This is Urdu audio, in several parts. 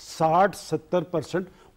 60-70%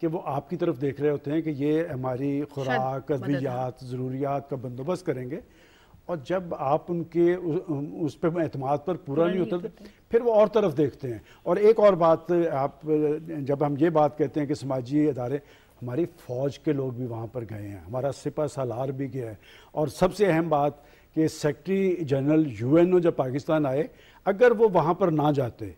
کہ وہ آپ کی طرف دیکھ رہے ہوتے ہیں کہ یہ ہماری خوراک، ادویات، ضروریات کا بندوبست کریں گے، اور جب آپ ان کے اس پہ اعتماد پر پورا نہیں اترتے پھر وہ اور طرف دیکھتے ہیں۔ اور ایک اور بات، آپ جب ہم یہ بات کہتے ہیں کہ سماجی ادارے، ہماری فوج کے لوگ بھی وہاں پر گئے ہیں، ہمارا سپہ سالار بھی گیا ہے، اور سب سے اہم بات کہ سیکرٹری جنرل UN جب پاکستان آئے، اگر وہ وہاں پر نہ جاتے،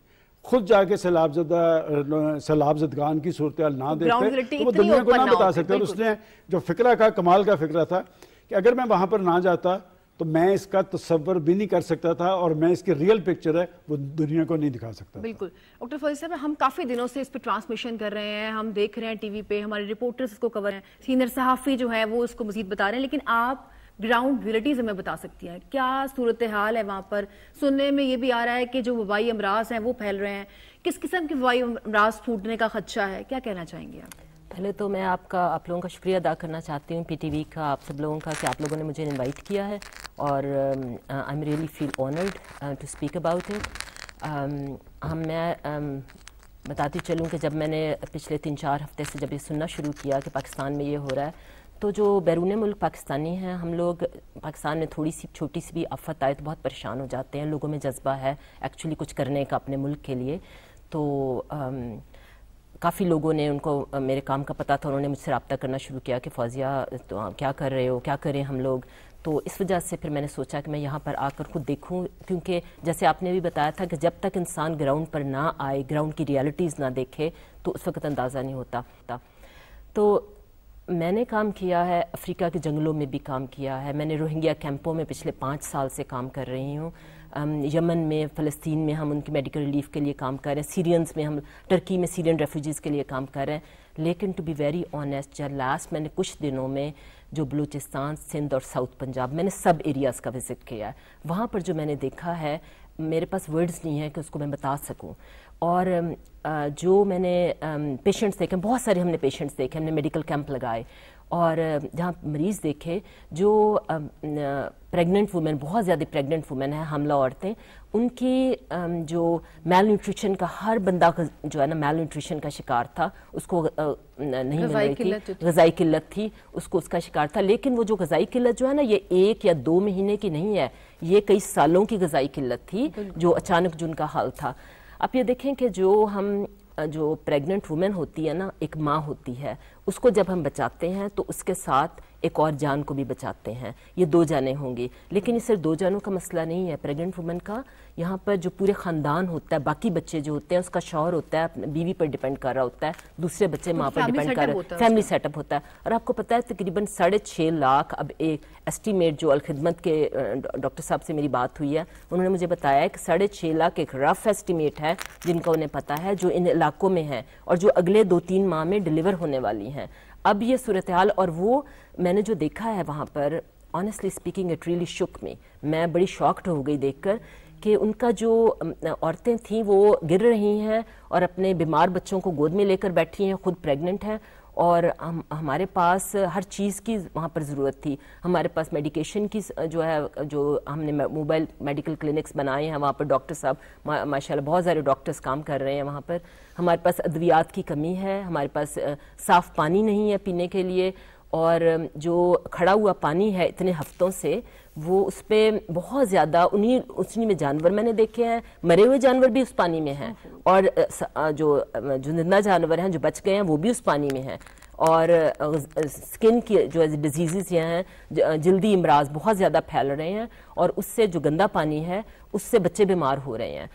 خود جا کے سیلاب زدگان کی صورتحال نہ دیکھتے تو وہ دنیا کو نہ بتا سکتے۔ اور اس نے جو فکرہ کا کمال کا فکرہ تھا کہ اگر میں وہاں پر نہ جاتا تو میں اس کا تصور بھی نہیں کر سکتا تھا، اور میں اس کی ریئل پکچر ہے وہ دنیا کو نہیں دکھا سکتا۔ بالکل ڈاکٹر فوزی صاحب، ہم کافی دنوں سے اس پہ ٹرانسمیشن کر رہے ہیں، ہم دیکھ رہے ہیں ٹی وی پہ، ہمارے رپورٹرز اس کو کور ہیں، سینئر صحافی جو ہیں وہ اس کو مزید بتا رہے ہیں، لیکن آپ گراؤنڈ ریئلٹیز ہمیں بتا سکتی ہیں، کیا صورتحال ہے وہاں پر؟ سننے میں یہ بھی آ رہا ہے کہ جو وبائی امراض ہیں وہ پھیل رہے ہیں، کس قسم کے وبائی امراض پھوٹنے کا خدشہ ہے، کیا کہنا چاہیں گے آپ؟ پہلے تو میں آپ لوگوں کا شکریہ ادا کرنا چاہتی ہوں، PTV کا، آپ سب لوگوں کا، کہ آپ لوگوں نے مجھے انوائٹ کیا ہے، اور I am really feel honoured to speak about it. میں بتاتی چلوں کہ جب میں نے پچھلے 3-4 ہفتے سے جب یہ سننا شروع کیا کہ پاکستان میں یہ ہو رہا ہے، تو جو بیرون ملک پاکستانی ہیں، ہم لوگ پاکستان میں تھوڑی سی چھوٹی سی بھی آفت آئے تو بہت پریشان ہو جاتے ہیں، لوگوں میں جذبہ ہے ایکچولی کچھ کرنے کا اپنے ملک کے لیے۔ تو کافی لوگوں نے، ان کو میرے کام کا پتہ تھا، انہوں نے مجھ سے رابطہ کرنا شروع کیا کہ فوزیہ تو کیا کر رہے ہو، کیا کریں ہم لوگ۔ تو اس وجہ سے پھر میں نے سوچا کہ میں یہاں پر آ کر خود دیکھوں، کیونکہ جیسے آپ نے بھی بتایا تھا کہ جب تک انسان گراؤنڈ پر نہ آئے، گراؤنڈ کی ریالٹیز نہ دیکھے تو اس وقت اندازہ نہیں ہوتا۔ تو میں نے کام کیا ہے، افریقہ کے جنگلوں میں بھی کام کیا ہے، میں نے روہنگیا کیمپوں میں پچھلے 5 سال سے کام کر رہی ہوں، یمن میں، فلسطین میں ہم ان کی میڈیکل ریلیف کے لیے کام کر رہے ہیں، سیرینز میں، ہم ٹرکی میں سیرین ریفیوجیز کے لیے کام کر رہے ہیں۔ لیکن to be very honest, last میں نے کچھ دنوں میں جو بلوچستان، سندھ اور ساؤتھ پنجاب، میں نے سب ایریاز کا وزٹ کیا ہے، وہاں پر جو میں نے دیکھا ہے میرے پاس ورڈز نہیں ہیں کہ اس کو میں بتا سکوں۔ اور جو میں نے پیشنٹس دیکھے، بہت سارے ہم نے پیشنٹس دیکھے، ہم نے میڈیکل کیمپ لگائے، اور جہاں مریض دیکھے جو پریگننٹ وومن، بہت زیادہ پریگننٹ وومن ہیں، حاملہ عورتیں، ان کی جو میل نیوٹریشن کا، ہر بندہ جو ہے نا میل نیوٹریشن کا شکار تھا، اس کو نہیں مل رہی تھی، غذائی قلت تھی، اس کو اس کا شکار تھا۔ لیکن وہ جو غذائی قلت جو ہے نا، یہ 1 یا 2 مہینے کی نہیں ہے، یہ کئی سالوں کی غذائی قلت تھی جو اچانک جن کا حال تھا۔ آپ یہ دیکھیں کہ جو پریگننٹ وومن ہوتی ہے نا، ایک ماں ہوتی ہے، اس کو جب ہم بچاتے ہیں تو اس کے ساتھ ایک اور جان کو بھی بچاتے ہیں، یہ 2 جانیں ہوں گی۔ لیکن یہ صرف 2 جانوں کا مسئلہ نہیں ہے، پریگننٹ وومن کا یہاں پر جو پورے خاندان ہوتا ہے، باقی بچے جو ہوتے ہیں، اس کا شوہر ہوتا ہے اپنی بیوی پر ڈیپینڈ کر رہا ہوتا ہے، دوسرے بچے ماں پر ڈیپینڈ کر رہا ہے، فیملی سیٹ اپ ہوتا ہے۔ اور آپ کو پتہ ہے تقریباً 6.5 لاکھ، اب ایک ایسٹیمیٹ جو الخدمت کے ڈاکٹر صاحب سے میری بات ہوئی ہے، انہوں نے مجھے بتایا ہے کہ 6.5 لاکھ ایک رف ایسٹیمیٹ ہے جن کا انہیں پتہ ہے، جو ان علاقوں میں ہیں اور جو اگلے 2-3 ماہ میں ڈیلیور ہونے والی ہیں۔ اب یہ صورتحال، اور وہ میں نے جو دیکھا ہے وہاں پر، آنیسٹلی اسپیکنگ اٹ ریئلی شوک می، میں بڑی شاکڈ ہو گئی دیکھ کر کہ ان کا جو عورتیں تھیں وہ گر رہی ہیں اور اپنے بیمار بچوں کو گود میں لے کر بیٹھی ہیں، خود پریگننٹ ہیں، اور ہمارے پاس ہر چیز کی وہاں پر ضرورت تھی۔ ہمارے پاس میڈیکیشن کی جو ہے، جو ہم نے موبائل میڈیکل کلینکس بنائے ہیں، وہاں پر ڈاکٹر صاحب ماشاءاللہ بہت سارے ڈاکٹرز کام کر رہے ہیں وہاں پر۔ ہمارے پاس ادویات کی کمی ہے، ہمارے پاس صاف پانی نہیں ہے پینے کے لیے، اور جو کھڑا ہوا پانی ہے اتنے ہفتوں سے، وہ اس پہ بہت زیادہ اسی میں جانور میں نے دیکھے ہیں، مرے ہوئے جانور بھی اس پانی میں ہیں، اور جو زندہ جانور ہیں جو بچ گئے ہیں وہ بھی اس پانی میں ہیں، اور سکن کی جو ڈیزیزز یہ ہیں، جلدی امراض بہت زیادہ پھیل رہے ہیں، اور اس سے جو گندا پانی ہے اس سے بچے بیمار ہو رہے ہیں۔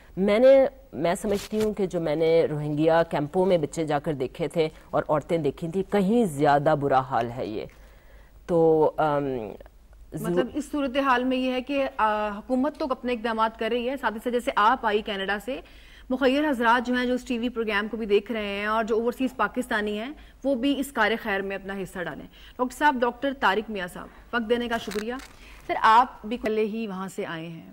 میں سمجھتی ہوں کہ جو میں نے روہنگیا کیمپوں میں بچے جا کر دیکھے تھے اور عورتیں دیکھی تھیں، کہیں زیادہ برا حال ہے یہ۔ تو مطلب اس صورتحال میں یہ ہے کہ حکومت تو اپنے اقدامات کر رہی ہے، ساتھ ہی ساتھ جیسے آپ آئی کینیڈا سے، مخیر حضرات جو ہیں جو اس ٹی وی پروگرام کو بھی دیکھ رہے ہیں اور جو اوورسیز پاکستانی ہیں، وہ بھی اس کار خیر میں اپنا حصہ ڈالیں۔ ڈاکٹر صاحب، ڈاکٹر طارق میاں صاحب، وقت دینے کا شکریہ۔ سر، آپ بھی پہلے ہی وہاں سے آئے ہیں،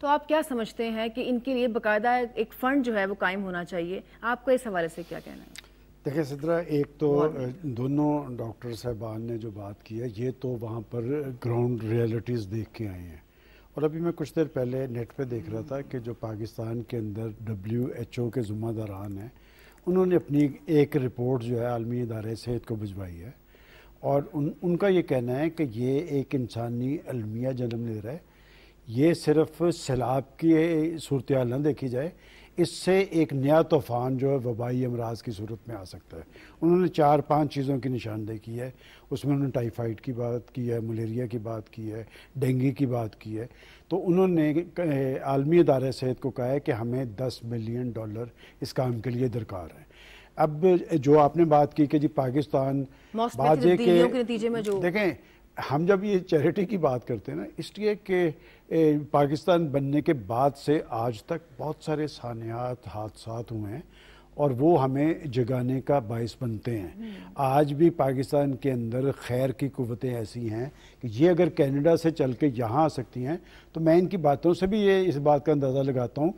تو آپ کیا سمجھتے ہیں کہ ان کے لیے باقاعدہ ایک فنڈ جو ہے وہ قائم ہونا چاہیے؟ آپ کو اس حوالے سے کیا کہنا ہے؟ دیکھیں سدرا، ایک تو دونوں ڈاکٹر صاحبان نے جو بات کی ہے یہ تو وہاں پر گراؤنڈ ریئلٹیز دیکھ کے آئے ہیں، اور ابھی میں کچھ دیر پہلے نیٹ پہ دیکھ رہا تھا کہ جو پاکستان کے اندر WHO کے ذمہ داران ہیں انہوں نے اپنی ایک رپورٹ جو ہے عالمی ادارے صحت کو بھجوائی ہے، اور ان کا یہ کہنا ہے کہ یہ ایک انسانی المیہ جنم لے رہا ہے۔ یہ صرف سیلاب کی صورتحال نہ دیکھی جائے، اس سے ایک نیا طوفان جو ہے وبائی امراض کی صورت میں آ سکتا ہے۔ انہوں نے 4-5 چیزوں کی نشاندہی کی ہے، اس میں انہوں نے ٹائیفائڈ کی بات کی ہے، ملیریا کی بات کی ہے، ڈینگی کی بات کی ہے۔ تو انہوں نے عالمی ادارہ صحت کو کہا ہے کہ ہمیں $10 بلین اس کام کے لیے درکار ہے۔ اب جو آپ نے بات کی کہ جی پاکستان موسمی تبدیلیوں کے نتیجے میں جو دیکھیں، ہم جب یہ چیریٹی کی بات کرتے ہیں نا، اس لیے کہ پاکستان بننے کے بعد سے آج تک بہت سارے سانحات حادثات ہوئے ہیں اور وہ ہمیں جگانے کا باعث بنتے ہیں۔ آج بھی پاکستان کے اندر خیر کی قوتیں ایسی ہیں کہ یہ اگر کینیڈا سے چل کے یہاں آ سکتی ہیں تو میں ان کی باتوں سے بھی اس بات کا اندازہ لگاتا ہوں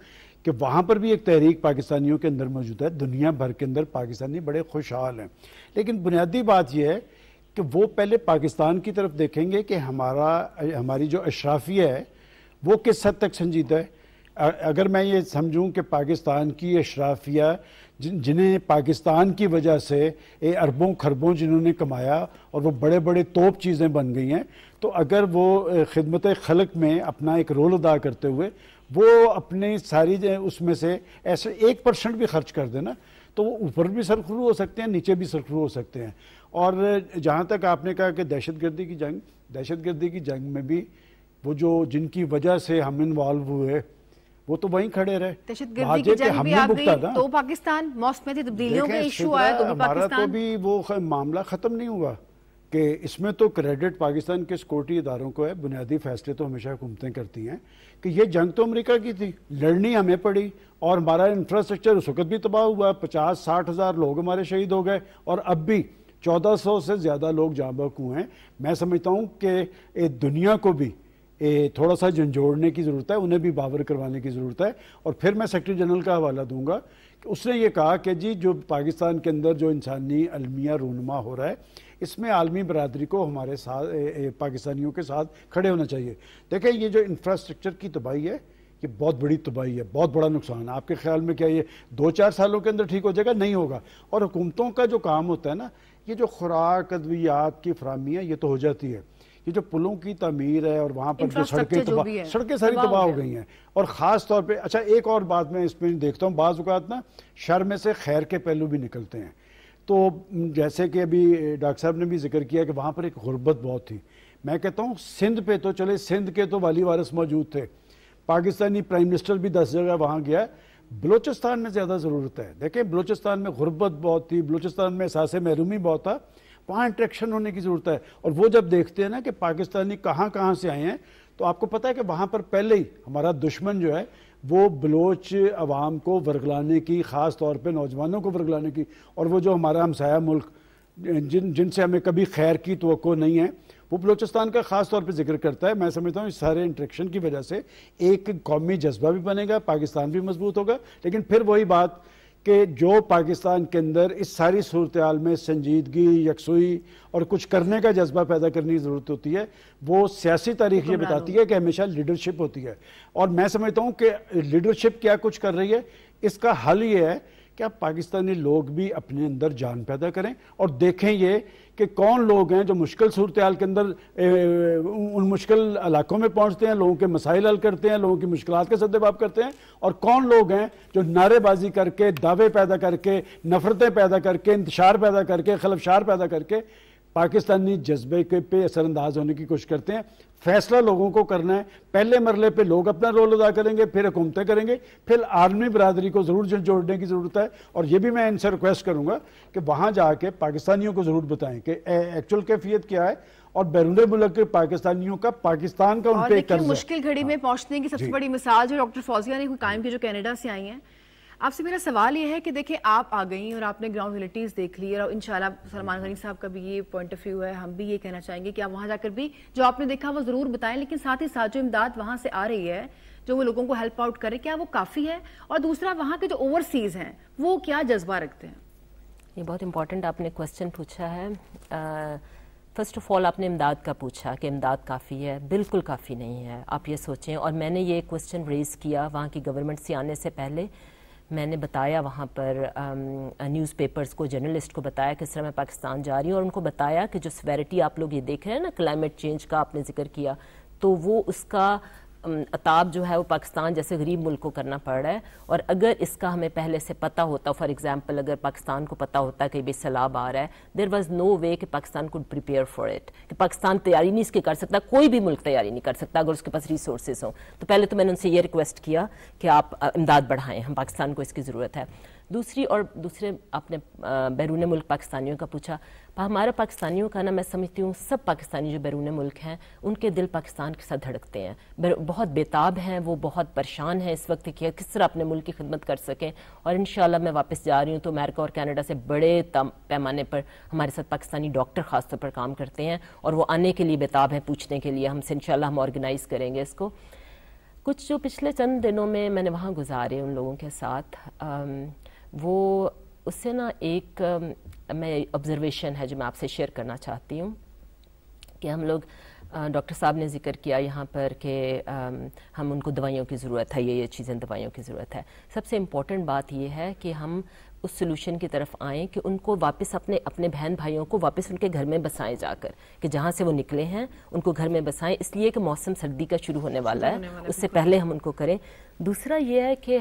کہ وہاں پر بھی ایک تحریک پاکستانیوں کے اندر موجود ہے۔ دنیا بھر کے اندر پاکستانی بڑے خوشحال ہیں، لیکن بنیادی بات یہ ہے کہ وہ پہلے پاکستان کی طرف دیکھیں گے کہ ہماری جو اشرافیہ ہے وہ کس حد تک سنجیدہ ہے۔ اگر میں یہ سمجھوں کہ پاکستان کی اشرافیہ جنہیں پاکستان کی وجہ سے اربوں خربوں جنہوں نے کمایا اور وہ بڑے بڑے توپ چیزیں بن گئی ہیں، تو اگر وہ خدمت خلق میں اپنا ایک رول ادا کرتے ہوئے وہ اپنی ساری اس میں سے ایسے 1% بھی خرچ کر دینا تو وہ اوپر بھی سرخرو ہو سکتے ہیں، نیچے بھی سرخرو ہو سکتے ہیں۔ اور جہاں تک آپ نے کہا کہ دہشت گردی کی جنگ میں بھی وہ جن کی وجہ سے ہم انوالو ہوئے وہ تو وہیں کھڑے رہے۔ دہشت گردی کی جنگ بھی آ گئی تو پاکستان، موسمیاتی تبدیلیوں کا ایشو آیا تو بھی ہمارا پاکستان، تو بھی وہ معاملہ ختم نہیں ہوا کہ اس میں تو کریڈٹ پاکستان کے سیکورٹی اداروں کو ہے۔ بنیادی فیصلے تو ہمیشہ حکومتیں کرتی ہیں کہ یہ جنگ تو امریکہ کی تھی، لڑنی ہمیں پڑی، اور ہمارا انفراسٹرکچر اس وقت بھی تباہ ہوا، 50-60 ہزار لوگ ہمارے شہید ہو گئے، اور اب بھی 1400 سے زیادہ لوگ جاں بحق ہوئے ہیں۔ میں سمجھتا ہوں کہ دنیا کو بھی تھوڑا سا جھنجھوڑنے کی ضرورت ہے، انہیں بھی باور کروانے کی ضرورت ہے۔ اور پھر میں سیکرٹری جنرل کا حوالہ دوں گا کہ اس نے یہ کہا کہ جی جو پاکستان کے اندر جو انسانی المیہ رونما ہو رہا ہے اس میں عالمی برادری کو ہمارے ساتھ پاکستانیوں کے ساتھ کھڑے ہونا چاہیے۔ دیکھیں یہ جو انفراسٹرکچر کی تباہی ہے یہ بہت بڑی تباہی ہے، بہت بڑا نقصان ہے۔ آپ کے خیال میں کیا یہ 2-4 سالوں کے اندر ٹھیک ہو جائے گا؟ نہیں ہوگا۔ اور حکومتوں کا جو کام ہوتا ہے نا، یہ جو خوراک ادویات کی فراہمی ہے یہ تو ہو جاتی ہے، یہ جو پلوں کی تعمیر ہے اور وہاں پر جو سڑکیں ساری تباہ ہو گئی ہیں۔ اور خاص طور پہ اچھا ایک اور بات میں اس میں دیکھتا ہوں، بعض اوقات نا شر میں سے خیر کے پہلو بھی نکلتے ہیں۔ تو جیسے کہ ابھی ڈاکٹر صاحب نے بھی ذکر کیا کہ وہاں پر ایک غربت بہت تھی۔ میں کہتا ہوں سندھ پہ تو چلے، سندھ کے تو والی وارث موجود تھے، پاکستانی پرائم منسٹر بھی 10 جگہ وہاں گیا، بلوچستان میں زیادہ ضرورت ہے۔ دیکھیں بلوچستان میں غربت بہت تھی، بلوچستان میں احساس محرومی بہت تھا، وہاں انٹریکشن ہونے کی ضرورت ہے۔ اور وہ جب دیکھتے ہیں نا کہ پاکستانی کہاں کہاں سے آئے ہیں تو آپ کو پتہ ہے کہ وہاں پر پہلے ہی ہمارا دشمن جو ہے وہ بلوچ عوام کو ورگلانے کی، خاص طور پہ نوجوانوں کو ورگلانے کی، اور وہ جو ہمارا ہمسایہ ملک جن سے ہمیں کبھی خیر کی توقع نہیں ہے وہ بلوچستان کا خاص طور پہ ذکر کرتا ہے۔ میں سمجھتا ہوں اس سارے انٹریکشن کی وجہ سے ایک قومی جذبہ بھی بنے گا، پاکستان بھی مضبوط ہوگا۔ لیکن پھر وہی بات کہ جو پاکستان کے اندر اس ساری صورتحال میں سنجیدگی، یکسوئی اور کچھ کرنے کا جذبہ پیدا کرنے کی ضرورت ہوتی ہے، وہ سیاسی تاریخ یہ بتاتی ہے کہ ہمیشہ لیڈرشپ ہوتی ہے۔ اور میں سمجھتا ہوں کہ لیڈرشپ کیا کچھ کر رہی ہے، اس کا حل یہ ہے کہ اب پاکستانی لوگ بھی اپنے اندر جان پیدا کریں اور دیکھیں یہ کہ کون لوگ ہیں جو مشکل صورتحال کے اندر ان مشکل علاقوں میں پہنچتے ہیں، لوگوں کے مسائل حل کرتے ہیں، لوگوں کی مشکلات کا سدباب کرتے ہیں، اور کون لوگ ہیں جو نعرے بازی کر کے، دعوے پیدا کر کے، نفرتیں پیدا کر کے، انتشار پیدا کر کے، خلفشار پیدا کر کے پاکستانی جذبے کے پہ اثر انداز ہونے کی کوشش کرتے ہیں۔ فیصلہ لوگوں کو کرنا ہے، پہلے مرحلے پہ لوگ اپنا رول ادا کریں گے، پھر حکومتیں کریں گے، پھر عالمی برادری کو ضرور جوڑنے کی ضرورت ہے۔ اور یہ بھی میں ان سے ریکویسٹ کروں گا کہ وہاں جا کے پاکستانیوں کو ضرور بتائیں کہ ایکچوئل کیفیت کیا ہے، اور بیرون ملک کے پاکستانیوں کا پاکستان کا ان پہ قرض ہے۔ مشکل گھڑی میں پہنچنے کی سب سے بڑی مثال جو ڈاکٹر فوزیہ نے قائم کی، جو کینیڈا سے آئی ہیں، آپ سے میرا سوال یہ ہے کہ دیکھیں آپ آ گئیں اور آپ نے گراؤنڈ ریئلٹیز دیکھ لی، اور انشاءاللہ سلمان غنی صاحب کا بھی یہ پوائنٹ آف ویو ہے، ہم بھی یہ کہنا چاہیں گے کہ آپ وہاں جا کر بھی جو آپ نے دیکھا وہ ضرور بتائیں، لیکن ساتھ ہی ساتھ جو امداد وہاں سے آ رہی ہے، جو وہ لوگوں کو ہیلپ آؤٹ کرے, کیا وہ کافی ہے؟ اور دوسرا وہاں کے جو اوورسیز ہیں وہ کیا جذبہ رکھتے ہیں؟ یہ بہت امپورٹنٹ آپ نے کوسچن پوچھا ہے. فرسٹ آف آل آپ نے امداد کا پوچھا کہ امداد کافی ہے. بالکل کافی نہیں ہے. آپ یہ سوچیں, اور میں نے یہ کوسچن ریز کیا وہاں کی گورنمنٹ سے آنے سے پہلے. میں نے بتایا وہاں پر نیوز پیپرز کو, جرنلسٹ کو بتایا کس طرح میں پاکستان جا رہی ہوں, اور ان کو بتایا کہ جو سیویرٹی آپ لوگ یہ دیکھ رہے ہیں نا, کلائمیٹ چینج کا آپ نے ذکر کیا, تو وہ اس کا عطاب جو ہے وہ پاکستان جیسے غریب ملک کو کرنا پڑ رہا ہے. اور اگر اس کا ہمیں پہلے سے پتہ ہوتا, فار ایگزامپل اگر پاکستان کو پتہ ہوتا کہ بھی سیلاب آ رہا ہے, دیر واز نو وے کہ Pakistan could prepare for it, کہ پاکستان تیاری نہیں اس کی کر سکتا, کوئی بھی ملک تیاری نہیں کر سکتا اگر اس کے پاس ریسورسز ہوں. تو پہلے تو میں نے ان سے یہ ریکویسٹ کیا کہ آپ امداد بڑھائیں, ہم پاکستان کو اس کی ضرورت ہے. دوسرے آپ نے بیرون ملک پاکستانیوں کا پوچھا. ہمارا پاکستانیوں کا نا, میں سمجھتی ہوں سب پاکستانی جو بیرون ملک ہیں ان کے دل پاکستان کے ساتھ دھڑکتے ہیں, بہت بیتاب ہیں, وہ بہت پریشان ہیں اس وقت کہ کس طرح اپنے ملک کی خدمت کر سکیں. اور انشاءاللہ میں واپس جا رہی ہوں تو امریکہ اور کینیڈا سے بڑے پیمانے پر ہمارے ساتھ پاکستانی ڈاکٹر خاص طور پر کام کرتے ہیں, اور وہ آنے کے لیے بیتاب ہیں پوچھنے کے لیے. ہم سے انشاءاللہ ہم آرگنائز کریں گے اس کو. کچھ جو پچھلے چند دنوں میں نے وہاں گزارے ان لوگوں کے ساتھ, وہ اس سے نا ایک میں آبزرویشن ہے جو میں آپ سے شیئر کرنا چاہتی ہوں کہ ہم لوگ, ڈاکٹر صاحب نے ذکر کیا یہاں پر کہ ہم ان کو دوائیوں کی ضرورت ہے, یہ چیزیں دوائیوں کی ضرورت ہے. سب سے امپورٹنٹ بات یہ ہے کہ ہم اس سلوشن کی طرف آئیں کہ ان کو واپس اپنے بہن بھائیوں کو واپس ان کے گھر میں بسائیں جا کر, کہ جہاں سے وہ نکلے ہیں ان کو گھر میں بسائیں, اس لیے کہ موسم سردی کا شروع ہونے والا ہے, اس سے پہلے ہم ان کو کریں. دوسرا یہ ہے کہ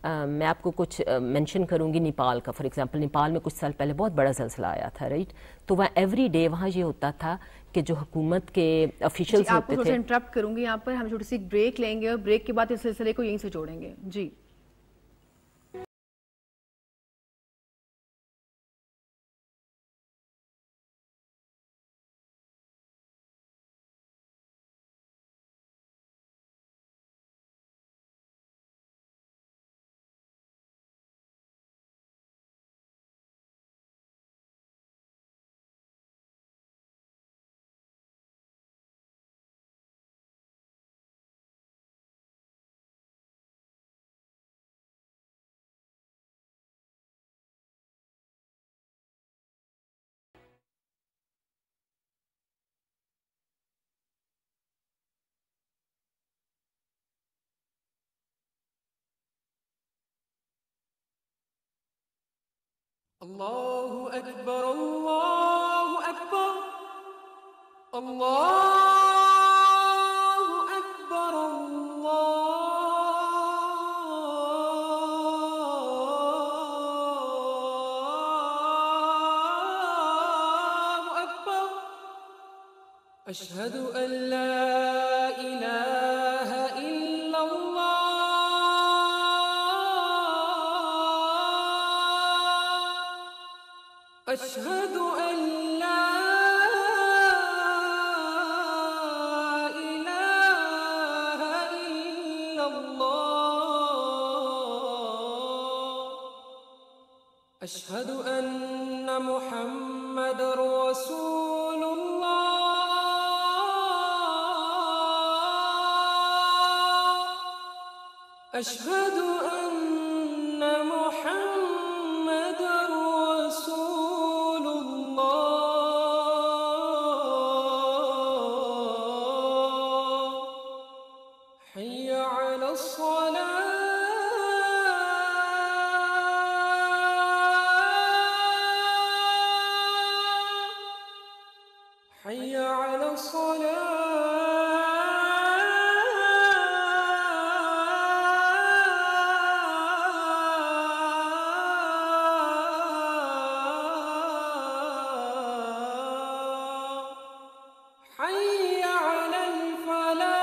میں آپ کو کچھ مینشن کروں گی نیپال کا. فار ایگزامپل نیپال میں کچھ سال پہلے بہت بڑا زلزلہ آیا تھا, رائٹ. تو وہاں ایوری ڈے وہاں یہ ہوتا تھا کہ جو حکومت کے آفیشلز ہوتے تھے. آپ کو انٹرپٹ کروں گی یہاں پر, ہم چھوٹی سی بریک لیں گے اور بریک کے بعد اس سلسلے کو یہیں سے جوڑیں گے. جی الله أكبر الله أكبر الله أكبر الله أكبر أشهد أن لا إله إلا الله أشهد أن لا إله إلا الله أشهد أن محمد رسول الله أشهد أن محمد رسول الله حي على الصلاة حي على الصلاة حي على الفلاح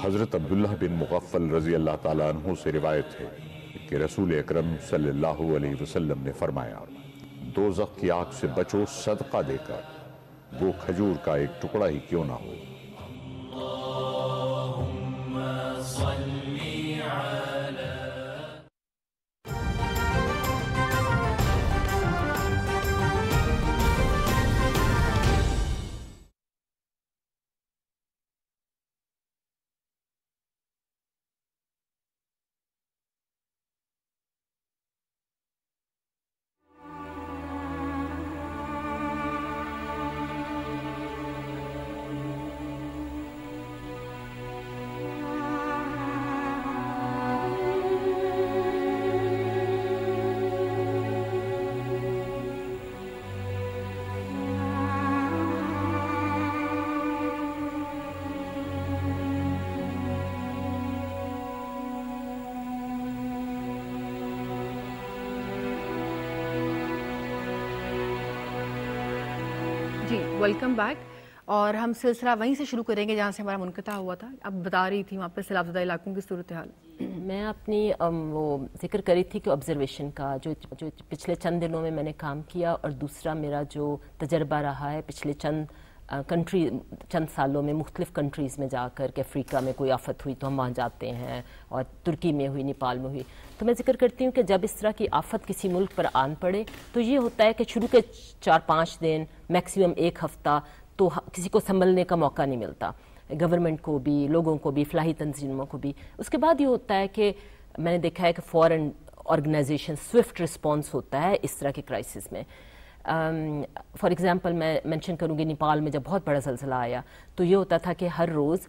حضرت عبداللہ بن مغفل رضی اللہ تعالیٰ عنہ سے روایت ہے کہ رسول اکرم صلی اللہ علیہ وسلم نے فرمایا دوزخ کی آگ سے بچو صدقہ دے کر، وہ کھجور کا ایک ٹکڑا ہی کیوں نہ ہو۔ جی ویلکم بیک، اور ہم سلسلہ وہیں سے شروع کریں گے جہاں سے ہمارا منقطع ہوا تھا۔ اب بتا رہی تھی وہاں پہ سیلاب زدہ علاقوں کی صورتحال۔ میں اپنی وہ ذکر کری تھی کہ آبزرویشن کا جو پچھلے چند دنوں میں نے کام کیا، اور دوسرا میرا جو تجربہ رہا ہے پچھلے چند سالوں میں مختلف کنٹریز میں جا کر کہ افریقہ میں کوئی آفت ہوئی تو ہم وہاں جاتے ہیں، اور ترکی میں ہوئی، نیپال میں ہوئی، تو میں ذکر کرتی ہوں کہ جب اس طرح کی آفت کسی ملک پر آن پڑے تو یہ ہوتا ہے کہ شروع کے 4-5 دن میکسیمم 1 ہفتہ تو کسی کو سنبھلنے کا موقع نہیں ملتا، گورنمنٹ کو بھی، لوگوں کو بھی، فلاحی تنظیموں کو بھی۔ اس کے بعد یہ ہوتا ہے کہ میں نے دیکھا ہے کہ فورن آرگنائزیشن سوئفٹ رسپانس ہوتا ہے اس طرح کے کرائسس میں۔ فار ایگزامپل میں مینشن کروں گی نیپال میں جب بہت بڑا زلزلہ آیا تو یہ ہوتا تھا کہ ہر روز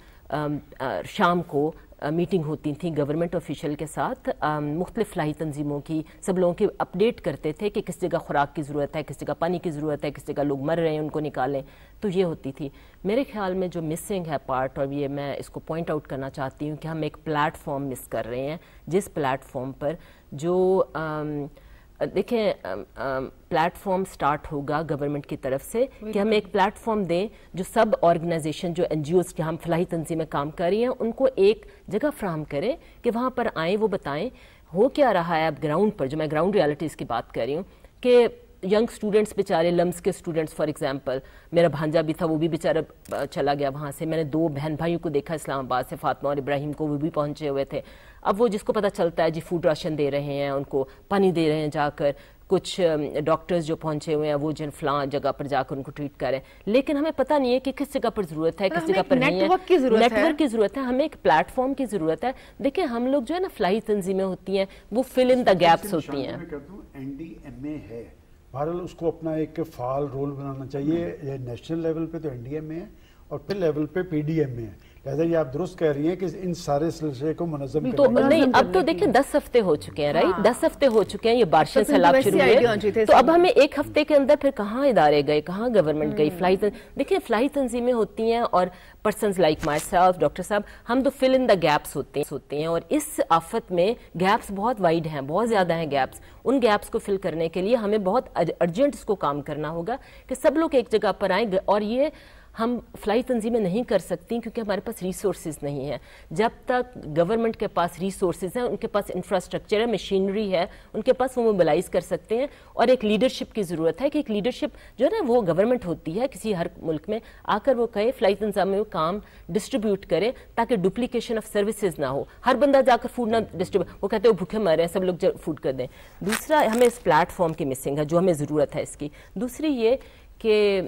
شام کو میٹنگ ہوتی تھیں گورنمنٹ آفیشیل کے ساتھ، مختلف فلاحی تنظیموں کی، سب لوگوں کی اپڈیٹ کرتے تھے کہ کس جگہ خوراک کی ضرورت ہے، کس جگہ پانی کی ضرورت ہے، کس جگہ لوگ مر رہے ہیں ان کو نکالیں، تو یہ ہوتی تھی۔ میرے خیال میں جو مسنگ ہے پارٹ، اور یہ میں اس کو پوائنٹ آؤٹ کرنا چاہتی ہوں کہ ہم ایک پلیٹ فارم مس کر رہے ہیں، جس پلیٹ فارم پر جو دیکھیں پلیٹ فارم سٹارٹ ہوگا گورنمنٹ کی طرف سے کہ ہم ایک پلیٹ فارم دیں جو سب آرگنائزیشن جو این جی اوز کے ہم فلاحی تنظیمیں کام کر رہی ہیں ان کو ایک جگہ فراہم کریں کہ وہاں پر آئیں، وہ بتائیں ہو کیا رہا ہے اب گراؤنڈ پر، جو میں گراؤنڈ ریالٹیز کی بات کر رہی ہوں کہ ینگ اسٹوڈنٹس بیچارے لمس کے اسٹوڈنٹس، فار ایگزامپل میرا بھانجا بھی تھا، وہ بھی بیچارہ چلا گیا وہاں سے۔ میں نے 2 بہن بھائیوں کو دیکھا اسلام آباد سے، فاطمہ اور ابراہیم کو، وہ بھی پہنچے ہوئے تھے۔ اب وہ جس کو پتہ چلتا ہے جی فوڈ راشن دے رہے ہیں، ان کو پانی دے رہے ہیں جا کر، کچھ ڈاکٹرز جو پہنچے ہوئے ہیں وہ جن فلاں جگہ پر جا کر ان کو ٹریٹ کر رہے ہیں، لیکن ہمیں پتہ نہیں ہے کہ کس جگہ پر ضرورت ہے، کس جگہ پر نہیں ہے۔ نیٹ ورک کی ضرورت ہے، ہمیں ایک پلیٹ فارم کی ضرورت ہے۔ دیکھیں ہم لوگ جو ہے نا فلاحی تنظیمیں ہوتی ہیں وہ فل ان دا گیپس ہوتی ہیں۔ این ڈی ایم اے ہے، بہرحال اس کو اپنا ایک فعال رول بنانا چاہیے۔ نیشنل لیول پہ تو این ڈی ایم اے ہے اور پھر لیول پہ پی ڈی ایم اے ہے، لہٰذا یہ آپ درست کہہ رہی ہیں کہ ان سارے سلسلے کو منظم تو نہیں، اب تو دیکھیں 10 ہفتے ہو چکے ہیں، رائٹ، 10 ہفتے ہو چکے ہیں، یہ بارشیں سیلاب شروع ہوئے، تو اب ہمیں 1 ہفتے کے اندر پھر کہاں ادارے گئے، کہاں گورنمنٹ گئی، دیکھیں فلاحی تنظیمیں ہوتی ہیں اور persons like myself, doctor صاحب، ہم تو فل ان دا گیپس ہوتے ہیں، اور اس آفت میں گیپس بہت وائڈ ہیں، بہت زیادہ ہیں گیپس۔ ان گیپس کو فل کرنے کے لیے ہمیں بہت ارجنٹ اس کو کام کرنا ہوگا کہ سب لوگ ایک جگہ پر آئیں، اور یہ ہم فلاحی تنظیمیں نہیں کر سکتی کیونکہ ہمارے پاس ریسورسز نہیں ہیں۔ جب تک گورنمنٹ کے پاس ریسورسز ہیں، ان کے پاس انفراسٹرکچر ہے، مشینری ہے، ان کے پاس وہ موبلائز کر سکتے ہیں، اور ایک لیڈرشپ کی ضرورت ہے کہ ایک لیڈرشپ جو ہے نا وہ گورنمنٹ ہوتی ہے کسی ہر ملک میں، آ کر وہ کہے فلاحی تنظیمیں کام ڈسٹریبیوٹ کرے تاکہ ڈپلیکیشن آف سروسز نہ ہو، ہر بندہ جا کر فوڈ نہ ڈسٹریبیوٹ، وہ کہتے ہیں وہ بھوکے مر رہے ہیں، سب لوگ فوڈ کر دیں۔ دوسرا ہمیں اس پلیٹ فارم کی مسنگ ہے جو ہمیں ضرورت ہے اس کی۔ دوسری یہ کہ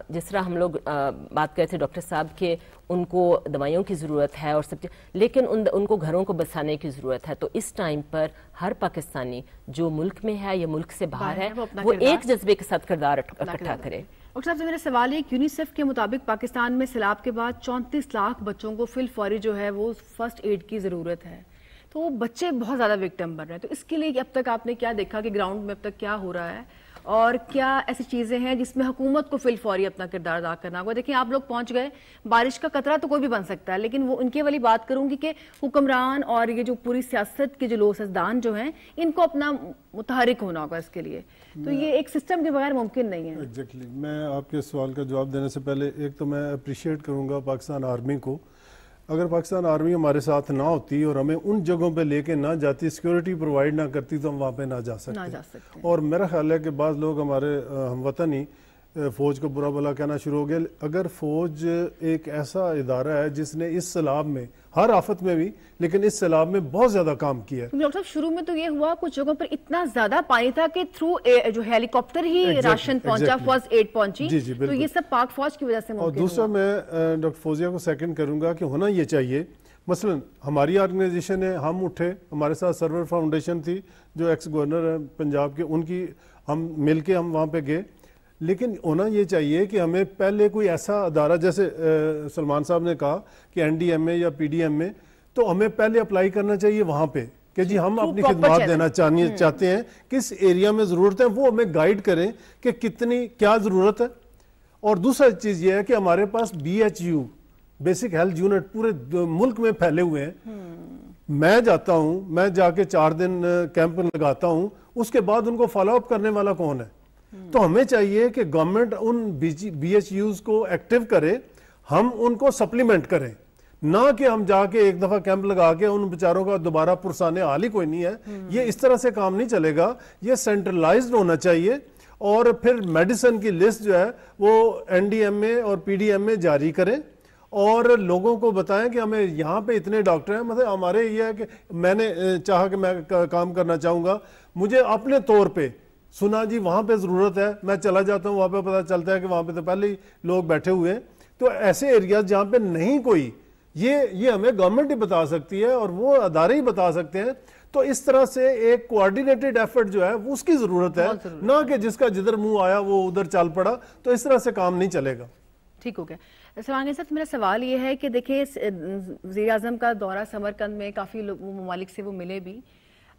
جس طرح ہم لوگ بات کرتے تھے ڈاکٹر صاحب کہ ان کو دوائیوں کی ضرورت ہے اور سب، لیکن ان کو گھروں کو بسانے کی ضرورت ہے، تو اس ٹائم پر ہر پاکستانی جو ملک میں ہے یا ملک سے باہر ہے وہ ایک جذبے کے ساتھ کردار اکٹھا کرے۔ ڈاکٹر صاحب سے میرا سوال ہے، یونیسیف کے مطابق پاکستان میں سیلاب کے بعد 34 لاکھ بچوں کو فی الفوری جو ہے وہ فرسٹ ایڈ کی ضرورت ہے، تو وہ بچے بہت زیادہ وکٹم بن رہے ہیں، تو اس کے لیے اب تک آپ نے کیا دیکھا کہ گراؤنڈ میں اب تک کیا ہو رہا ہے، اور کیا ایسی چیزیں ہیں جس میں حکومت کو فی الفوری اپنا کردار ادا کرنا ہوگا؟ دیکھیں آپ لوگ پہنچ گئے، بارش کا قطرہ تو کوئی بھی بن سکتا ہے، لیکن وہ ان کے والی بات کروں گی کہ حکمران اور یہ جو پوری سیاست کے جو لوسدان جو ہیں ان کو اپنا متحرک ہونا ہوگا اس کے لیے، تو یہ ایک سسٹم کے بغیر ممکن نہیں ہے۔ ایگزیکٹلی، میں آپ کے سوال کا جواب دینے سے پہلے ایک تو میں اپریشیٹ کروں گا پاکستان آرمی کو اگر پاکستان آرمی ہمارے ساتھ نہ ہوتی اور ہمیں ان جگہوں پہ لے کے نہ جاتی، سیکیورٹی پرووائڈ نہ کرتی، تو ہم وہاں پہ نہ جا سکتے. اور میرا خیال ہے کہ بعض لوگ ہمارے ہم وطن ہی فوج کو برا بھلا کہنا شروع ہو گیا. اگر فوج ایک ایسا ادارہ ہے جس نے اس سیلاب میں، ہر آفت میں بھی، لیکن اس سیلاب میں بہت زیادہ کام کیا ہے. ڈاکٹر صاحب شروع میں تو یہ ہوا کچھ جگہوں پر اتنا زیادہ پانی تھا کہ تھرو جو ہیلی کاپٹر ہی راشن پہنچا، فرسٹ ایڈ پہنچی. تو یہ سب پاک فوج کی وجہ سے ممکن. اور دوسرا میں ڈاکٹر فوزیہ کو سیکنڈ کروں گا کہ ہونا یہ چاہیے، مثلا ہماری آرگنائزیشن ہے، ہم اٹھے، ہمارے ساتھ سرور فاؤنڈیشن تھی جو ایکس گورنر ہیں پنجاب کے، ان کی ہم مل کے ہم وہاں پہ گئے. لیکن ہونا یہ چاہیے کہ ہمیں پہلے کوئی ایسا ادارہ، جیسے سلمان صاحب نے کہا کہ این ڈی ایم اے یا پی ڈی ایم اے، تو ہمیں پہلے اپلائی کرنا چاہیے وہاں پہ کہ جی ہم اپنی خدمات دینا چاہتے ہیں، کس ایریا میں ضرورت ہے وہ ہمیں گائیڈ کریں کہ کتنی کیا ضرورت ہے. اور دوسرا چیز یہ ہے کہ ہمارے پاس BHU بیسک ہیلتھ یونٹ پورے ملک میں پھیلے ہوئے ہیں. میں جاتا ہوں، میں جا کے 4 دن کیمپ لگاتا ہوں، اس کے بعد ان کو فالو اپ کرنے والا کون ہے؟ تو ہمیں چاہیے کہ گورنمنٹ ان BHUs کو ایکٹیو کرے، ہم ان کو سپلیمنٹ کریں، نہ کہ ہم جا کے ایک دفعہ کیمپ لگا کے ان بیچاروں کا دوبارہ پرسانے حال ہی کوئی نہیں ہے. یہ اس طرح سے کام نہیں چلے گا، یہ سینٹرلائزڈ ہونا چاہیے. اور پھر میڈیسن کی لسٹ جو ہے وہ NDMA اور PDMA جاری کریں اور لوگوں کو بتائیں کہ ہمیں یہاں پہ اتنے ڈاکٹر ہیں. مطلب ہمارے یہ ہے کہ میں نے چاہا کہ میں کام کرنا چاہوں گا، مجھے اپنے طور پہ سنا جی وہاں پہ ضرورت ہے، میں چلا جاتا ہوں، وہاں پہ پتہ چلتا ہے کہ وہاں پہ تو پہلے ہی لوگ بیٹھے ہوئے ہیں. تو ایسے ایریاز جہاں پہ نہیں کوئی، یہ ہمیں گورنمنٹ ہی بتا سکتی ہے اور وہ ادارے ہی بتا سکتے ہیں. تو اس طرح سے ایک کوآرڈینیٹڈ ایفرٹ جو ہے اس کی ضرورت ہے، نہ کہ جس کا جدھر منہ آیا وہ ادھر چل پڑا. تو اس طرح سے کام نہیں چلے گا. ٹھیک ہو گیا. سلمان صاحب میرا سوال یہ ہے کہ دیکھیں وزیر اعظم کا دورہ سمرقند میں کافی ممالک سے وہ ملے بھی،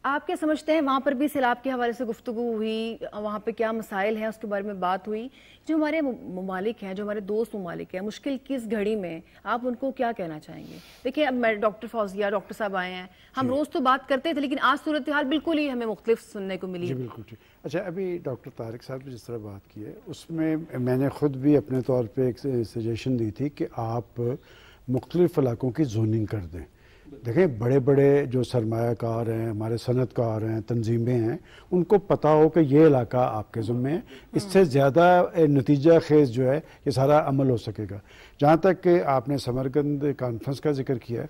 آپ کیا سمجھتے ہیں وہاں پر بھی سیلاب کے حوالے سے گفتگو ہوئی، وہاں پہ کیا مسائل ہیں اس کے بارے میں بات ہوئی؟ جو ہمارے ممالک ہیں، جو ہمارے دوست ممالک ہیں، مشکل کس گھڑی میں آپ ان کو کیا کہنا چاہیں گے؟ دیکھیں اب میں ڈاکٹر فوزیہ، ڈاکٹر صاحب آئے ہیں، ہم روز تو بات کرتے تھے لیکن آج صورتحال بالکل ہی ہمیں مختلف سننے کو ملی. جی بالکل ٹھیک. اچھا ابھی ڈاکٹر طارق صاحب نے جس طرح بات کی ہے اس میں میں نے خود بھی اپنے طور پہ ایک سجیشن دی تھی کہ آپ مختلف علاقوں کی زوننگ کر دیں. دیکھیں بڑے بڑے جو سرمایہ کار ہیں، ہمارے صنعت کار ہیں، تنظیمیں ہیں، ان کو پتہ ہو کہ یہ علاقہ آپ کے ذمے ہے، اس سے زیادہ نتیجہ خیز جو ہے یہ سارا عمل ہو سکے گا. جہاں تک کہ آپ نے سمرقند کانفرنس کا ذکر کیا،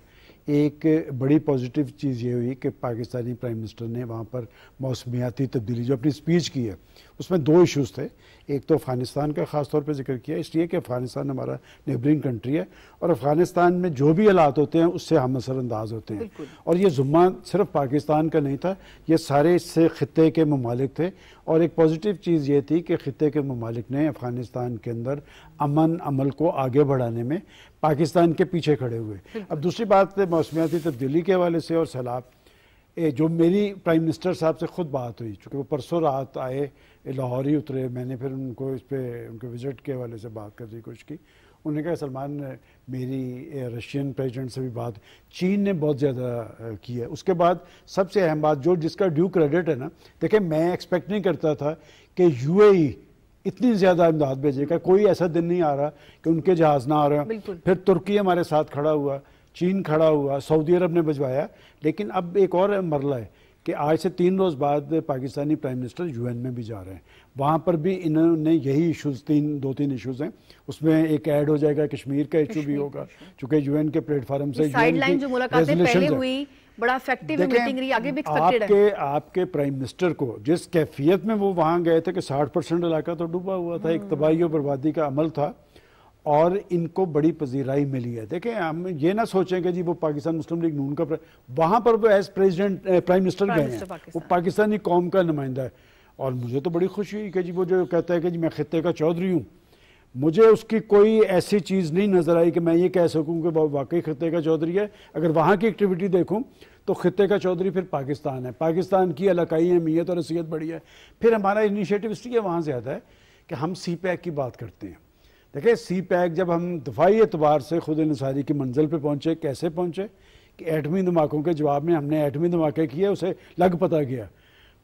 ایک بڑی پازیٹیو چیز یہ ہوئی کہ پاکستانی پرائم منسٹر نے وہاں پر موسمیاتی تبدیلی جو اپنی سپیچ کی ہے اس میں 2 ایشوز تھے. ایک تو افغانستان کا خاص طور پہ ذکر کیا، اس لیے کہ افغانستان ہمارا نیبرنگ کنٹری ہے اور افغانستان میں جو بھی حالات ہوتے ہیں اس سے ہم اثر انداز ہوتے ہیں. اور یہ ذمہ صرف پاکستان کا نہیں تھا، یہ سارے اس سے خطے کے ممالک تھے. اور ایک پازیٹیو چیز یہ تھی کہ خطے کے ممالک نے افغانستان کے اندر امن عمل کو آگے بڑھانے میں پاکستان کے پیچھے کھڑے ہوئے. اب دوسری بات موسمیاتی تبدیلی کے حوالے سے اور سیلاب، جو میری پرائم منسٹر صاحب سے خود بات ہوئی، چونکہ وہ پرسوں رات آئے، لاہور ہی اترے، میں نے پھر ان کو اس پہ ان کے وزٹ کے حوالے سے بات کرنے کی کوشش کی. انہوں نے کہا سلمان میری رشین پریزیڈنٹ سے بھی بات، چین نے بہت زیادہ کی ہے. اس کے بعد سب سے اہم بات جو جس کا ڈیو کریڈٹ ہے نا، دیکھیں میں ایکسپیکٹ نہیں کرتا تھا کہ UAE اتنی زیادہ امداد بھیجے گا. کوئی ایسا دن نہیں آ رہا کہ ان کے جہاز نہ آ رہا. پھر ترکی ہمارے ساتھ کھڑا ہوا، چین کھڑا ہوا، سعودی عرب نے بھجوایا. لیکن اب ایک اور مرحلہ ہے کہ آج سے 3 روز بعد پاکستانی پرائم منسٹر UN میں بھی جا رہے ہیں. وہاں پر بھی انہوں نے یہی ایشوز 2-3 ایشوز ہیں. اس میں ایک ایڈ ہو جائے گا، کشمیر کا ایشو بھی ہوگا چونکہ UN کے پلیٹ فارم سے سائیڈ لائن جو ملاقاتیں پہلے ہوئی بڑا افیکٹو میٹنگ رہی، آگے بھی ایکسپیکٹڈ ہے. آپ کے پرائم منسٹر کو جس کیفیت میں وہ وہاں گئے تھے کہ 60% علاقہ تو ڈوبا ہوا تھا، ایک تباہی و بربادی کا عمل تھا اور ان کو بڑی پذیرائی ملی ہے. دیکھیں ہم یہ نہ سوچیں کہ جی وہ پاکستان مسلم لیگ نون کا وہاں پر وہ ایز پریزیڈنٹ پرائم منسٹر گئے ہیں، وہ پاکستانی قوم کا نمائندہ ہے. اور مجھے تو بڑی خوشی ہوئی کہ جی وہ جو کہتا ہے کہ جی میں خطے کا چودھری ہوں، مجھے اس کی کوئی ایسی چیز نہیں نظر آئی کہ میں یہ کہہ سکوں کہ واقعی خطے کا چودھری ہے. اگر وہاں کی ایکٹیویٹی دیکھوں تو خطے کا چودھری پھر پاکستان ہے، پاکستان کی علاقائی اہمیت اور حیثیت بڑی ہے. پھر ہمارا انیشیٹو اس لیے وہاں زیادہ ہے کہ ہم CPEC کی بات کرتے ہیں. دیکھیں CPEC جب ہم دفاعی اعتبار سے خود انحصاری کی منزل پہ پہنچے، کیسے پہنچے کہ ایٹمی دھماکوں کے جواب میں ہم نے ایٹمی دھماکے کیے، اسے لگ پتہ گیا.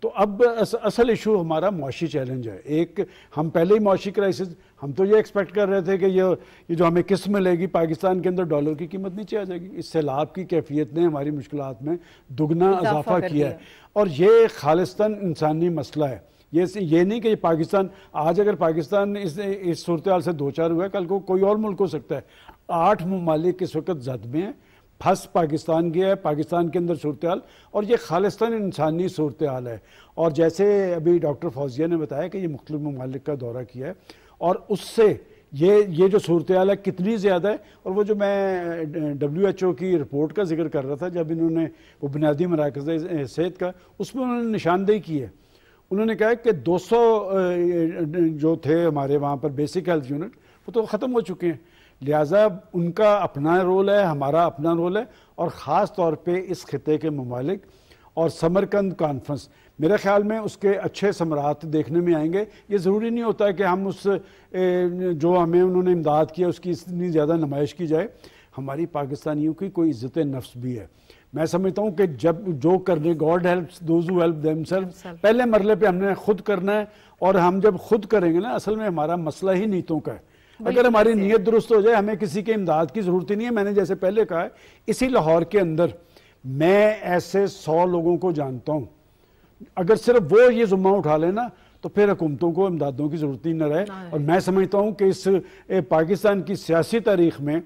تو اب اصل ایشو ہمارا معاشی چیلنج ہے. ایک ہم پہلے ہی معاشی کرائسس, ہم تو یہ ایکسپیکٹ کر رہے تھے کہ یہ جو ہمیں قسط ملے گی پاکستان کے اندر ڈالر کی قیمت نیچے آ جائے گی. اس سیلاب کی کیفیت نے ہماری مشکلات میں دگنا اضافہ کیا ہے, اور یہ خالصتاً انسانی مسئلہ ہے. یہ نہیں کہ پاکستان آج اگر پاکستان اس صورتحال سے دو چار ہوا ہے, کل کو کوئی اور ملک ہو سکتا ہے. 8 ممالک اس وقت زد میں ہیں, پھنس پاکستان گیا ہے, پاکستان کے اندر صورتحال, اور یہ خالصتاً انسانی صورتحال ہے. اور جیسے ابھی ڈاکٹر فوزیہ نے بتایا کہ یہ مختلف ممالک کا دورہ کیا ہے, اور اس سے یہ جو صورتحال ہے کتنی زیادہ ہے. اور وہ جو میں WHO کی رپورٹ کا ذکر کر رہا تھا, جب انہوں نے وہ بنیادی مراکز صحت کا, اس میں انہوں نے نشاندہی کی ہے. انہوں نے کہا کہ 200 جو تھے ہمارے وہاں پر بیسک ہیلتھ یونٹ, وہ تو ختم ہو چکے ہیں. لہٰذا ان کا اپنا رول ہے, ہمارا اپنا رول ہے, اور خاص طور پہ اس خطے کے ممالک اور سمرقند کانفرنس, میرے خیال میں اس کے اچھے ثمرات دیکھنے میں آئیں گے. یہ ضروری نہیں ہوتا کہ ہم اس جو ہمیں انہوں نے امداد کیا اس کی اتنی زیادہ نمائش کی جائے. ہماری پاکستانیوں کی کوئی عزت نفس بھی ہے. میں سمجھتا ہوں کہ جب جو کرنے God helps those who help them self, پہلے مرحلے پہ ہم نے خود کرنا ہے, اور ہم جب خود کریں گے نا, اصل میں ہمارا مسئلہ ہی نیتوں کا ہے. اگر ہماری نیت درست ہو جائے, ہمیں کسی کے امداد کی ضرورت ہی نہیں ہے. میں نے جیسے پہلے کہا ہے, اسی لاہور کے اندر میں ایسے 100 لوگوں کو جانتا ہوں, اگر صرف وہ یہ ذمہ اٹھا لینا تو پھر حکومتوں کو امدادوں کی ضرورت ہی نہ رہے. اور میں سمجھتا ہوں کہ اس پاکستان کی سیاسی تاریخ میں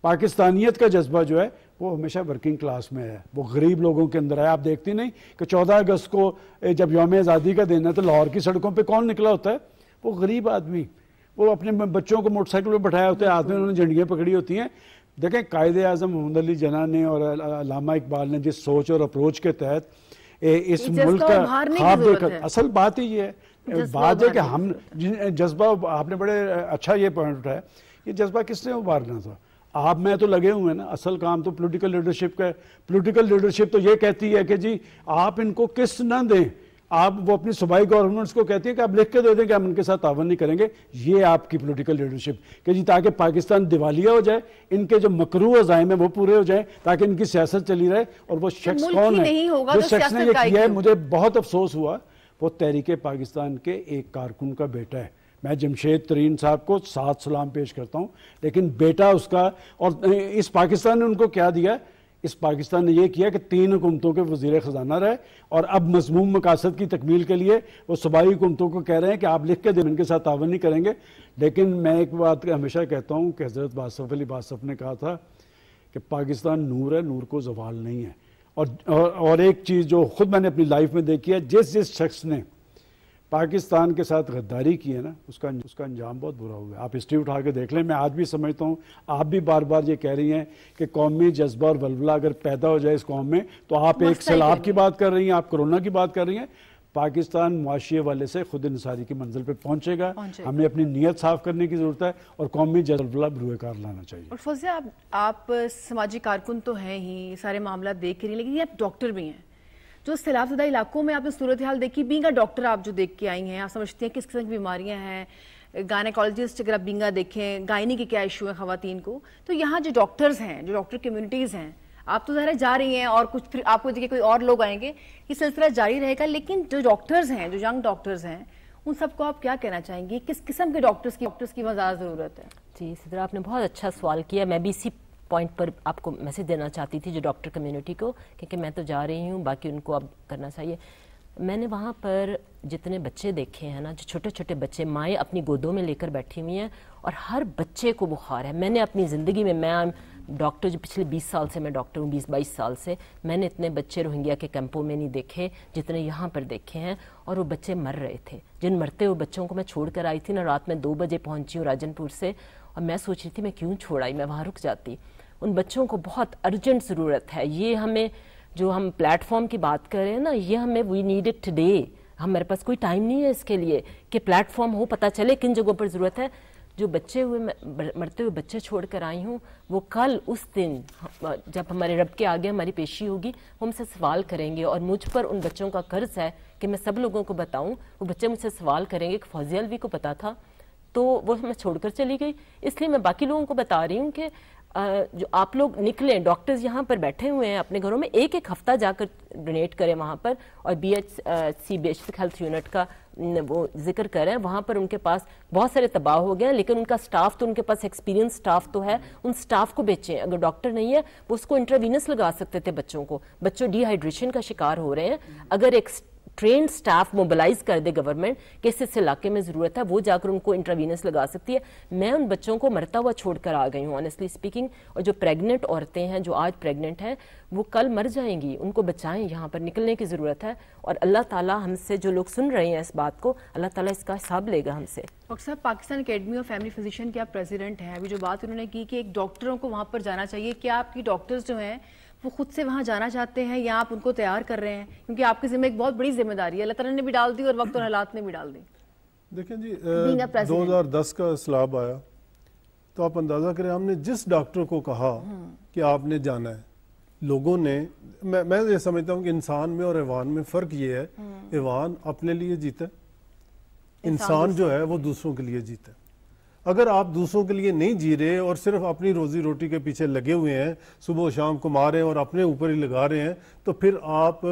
پاکستانیت کا جذبہ جو ہے وہ ہمیشہ ورکنگ کلاس میں ہے, وہ غریب لوگوں کے اندر ہے. آپ دیکھتی نہیں کہ 14 اگست کو جب یوم آزادی کا دن ہے تو لاہور کی سڑکوں پہ کون نکلا ہوتا ہے؟ وہ غریب آدمی, وہ اپنے بچوں کو موٹر سائیکل پہ بٹھایا ہوتا ہے, ہاتھ میں انہوں نے جھنڈیاں پکڑی ہوتی ہیں. دیکھیں قائد اعظم محمد علی جناح نے اور علامہ اقبال نے جس سوچ اور اپروچ کے تحت اس ملک کا خواب دیکھا, اصل بات ہی یہ ہے, بات ہے کہ ہم جذبہ, آپ نے بڑے اچھا یہ پوائنٹ اٹھایا, یہ جذبہ کس نے ابھارنا تھا؟ آپ میں تو لگے ہوئے ہیں نا. اصل کام تو پولیٹیکل لیڈرشپ کا ہے. پولیٹیکل لیڈرشپ تو یہ کہتی ہے کہ جی آپ ان کو قسط نہ دیں, آپ وہ اپنی صوبائی گورنمنٹس کو کہتی ہے کہ آپ لکھ کے دے دیں کہ ہم ان کے ساتھ تعاون نہیں کریں گے. یہ آپ کی پولیٹیکل لیڈرشپ کہ جی تاکہ پاکستان دیوالیہ ہو جائے, ان کے جو مکروہ عزائم ہیں وہ پورے ہو جائیں, تاکہ ان کی سیاست چلی رہے. اور وہ شخص کون ہے جس شخص نے یہ کیا ہے؟ مجھے بہت افسوس ہوا, وہ تحریک پاکستان کے ایک کارکن کا بیٹا ہے. میں جمشید ترین صاحب کو 7 سلام پیش کرتا ہوں, لیکن بیٹا اس کا, اور اس پاکستان نے ان کو کیا دیا؟ اس پاکستان نے یہ کیا کہ 3 حکومتوں کے وزیر خزانہ رہے, اور اب مضموم مقاصد کی تکمیل کے لیے وہ صوبائی حکومتوں کو کہہ رہے ہیں کہ آپ لکھ کے دیں, ان کے ساتھ تعاون نہیں کریں گے. لیکن میں ایک بات ہمیشہ کہتا ہوں کہ حضرت باسف علی باسف نے کہا تھا کہ پاکستان نور ہے, نور کو زوال نہیں ہے. اور ایک چیز جو خود میں نے اپنی لائف میں دیکھی ہے, جس شخص نے پاکستان کے ساتھ غداری کی ہے نا, اس کا انجام بہت برا ہوا ہے. آپ ہسٹری اٹھا کے دیکھ لیں. میں آج بھی سمجھتا ہوں, آپ بھی بار بار یہ کہہ رہی ہیں کہ قومی جذبہ اور ولولہ اگر پیدا ہو جائے اس قوم میں, تو آپ ایک سیلاب کی بات کر رہی ہیں, آپ کرونا کی بات کر رہی ہیں. پاکستان معاشی حوالے سے خود انحصاری کی منزل پہ پہنچے گا. ہمیں اپنی نیت صاف کرنے کی ضرورت ہے, اور قومی جذبہ بروئے کار لانا چاہیے. اور فوزیہ, آپ سماجی کارکن تو ہیں ہی, سارے معاملات دیکھ رہی ہیں, لیکن یہ آپ ڈاکٹر بھی ہیں. جو سیلاب زدہ علاقوں میں آپ نے صورتحال دیکھی, بینگ اے ڈاکٹر آپ جو دیکھ کے آئی ہیں, آپ سمجھتے ہیں کس قسم کی بیماریاں ہیں. گائنیکالوجسٹ اگر آپ بینگا دیکھیں, گائنی کے کیا ایشو ہیں خواتین کو, تو یہاں جو ڈاکٹرز ہیں, جو ڈاکٹر کمیونٹیز ہیں, آپ تو ظاہر جا رہی ہیں, اور کچھ پھر آپ کو دیکھیں کوئی اور لوگ آئیں گے, یہ سلسلہ جاری رہے گا. لیکن جو ڈاکٹرز ہیں, جو ینگ ڈاکٹرز ہیں, ان سب کو آپ کیا کہنا چاہیں گے؟ کس قسم کے ڈاکٹرز کی زیادہ ضرورت ہے؟ جی صدرہ, آپ نے بہت اچھا سوال کیا. میں بھی اسی پوائنٹ پر آپ کو میسج دینا چاہتی تھی جو ڈاکٹر کمیونٹی کو, کیونکہ میں تو جا رہی ہوں, باقی ان کو اب کرنا چاہیے. میں نے وہاں پر جتنے بچے دیکھے ہیں نا, جو چھوٹے چھوٹے بچے مائیں اپنی گودوں میں لے کر بیٹھی ہوئی ہیں, اور ہر بچے کو بخار ہے. میں نے اپنی زندگی میں ڈاکٹر جو پچھلے 20 سال سے میں ڈاکٹر ہوں, 20-22 سال سے, میں نے اتنے بچے روہنگیا کے کیمپوں میں نہیں دیکھے جتنے یہاں پر دیکھے ہیں. اور وہ بچے مر رہے تھے. جن مرتے ہوئے بچوں کو میں چھوڑ کر آئی تھی نا, رات میں 2 بجے پہنچی ہوں راجن پور سے, اور میں سوچ رہی تھی میں کیوں چھوڑ آئی, میں وہاں رک جاتی. ان بچوں کو بہت ارجنٹ ضرورت ہے. یہ ہمیں جو ہم پلیٹ فارم کی بات کر رہے ہیں نا, یہ ہمیں وی نیڈ اٹ ٹوڈے. ہمارے پاس کوئی ٹائم نہیں ہے اس کے لیے کہ پلیٹ فارم ہو, پتہ چلے کن جگہوں پر ضرورت ہے. جو بچے مرتے ہوئے بچے چھوڑ کر آئی ہوں, وہ کل اس دن جب ہمارے رب کے آگے ہماری پیشی ہوگی, وہ ہم سے سوال کریں گے. اور مجھ پر ان بچوں کا قرض ہے کہ میں سب لوگوں کو بتاؤں. وہ بچے مجھ سے سوال کریں گے کہ فوزیہ الوی کو پتا تھا, تو وہ میں چھوڑ کر چلی گئی. اس لیے میں باقی لوگوں کو بتا رہی ہوں کہ جو آپ لوگ نکلیں، ڈاکٹرز یہاں پر بیٹھے ہوئے ہیں اپنے گھروں میں، ایک ایک ہفتہ جا کر ڈونیٹ کریں وہاں پر، اور BHC بیسک ہیلتھ یونٹ کا وہ ذکر کر رہے ہیں، وہاں پر ان کے پاس بہت سارے تباہ ہو گئے ہیں، لیکن ان کا سٹاف تو، ان کے پاس ایکسپیرینس سٹاف تو ہے، ان سٹاف کو بیچیں. اگر ڈاکٹر نہیں ہے وہ اس کو انٹراوینس لگا سکتے تھے بچوں کو. بچوں ڈی ہائیڈریشن کا شکار ہو رہے ہیں. اگر ایک ٹرینڈ سٹاف موبلائز کر دے گورنمنٹ کہ اس علاقے میں ضرورت ہے، وہ جا کر ان کو انٹراوینس لگا سکتی ہے. میں ان بچوں کو مرتا ہوا چھوڑ کر آ گئی ہوں آنیسٹلی اسپیکنگ. اور جو پریگننٹ عورتیں ہیں جو آج پریگننٹ ہیں وہ کل مر جائیں گی. ان کو بچائیں، یہاں پر نکلنے کی ضرورت ہے. اور اللہ تعالیٰ ہم سے، جو لوگ سن رہے ہیں اس بات کو، اللہ تعالیٰ اس کا حساب لے گا ہم سے. ڈاکٹر صاحب، Pakistan academy of family physician کے آپ پریزیڈنٹ ہیں. ابھی جو بات انہوں نے کی کہ ایک ڈاکٹروں کو وہاں پر جانا چاہیے، کیا آپ کی ڈاکٹرز جو ہیں وہ خود سے وہاں جانا چاہتے ہیں یا آپ ان کو تیار کر رہے ہیں؟ کیونکہ آپ کے ذمہ ایک بہت بڑی ذمہ داری ہے، اللہ تعالیٰ نے بھی ڈال دی اور وقت اور حالات نے بھی ڈال دی. دیکھیں جی، 2010 کا اسلاب آیا تو آپ اندازہ کریں، ہم نے جس ڈاکٹر کو کہا کہ آپ نے جانا ہے، لوگوں نے، میں یہ سمجھتا ہوں کہ انسان میں اور حیوان میں فرق یہ ہے، حیوان اپنے لیے جیتا ہے، انسان جو ہے وہ دوسروں کے لیے جیتا ہے. اگر آپ دوسروں کے لیے نہیں جی رہے اور صرف اپنی روزی روٹی کے پیچھے لگے ہوئے ہیں، صبح و شام کما رہے ہیں اور اپنے اوپر ہی لگا رہے ہیں، تو پھر آپ،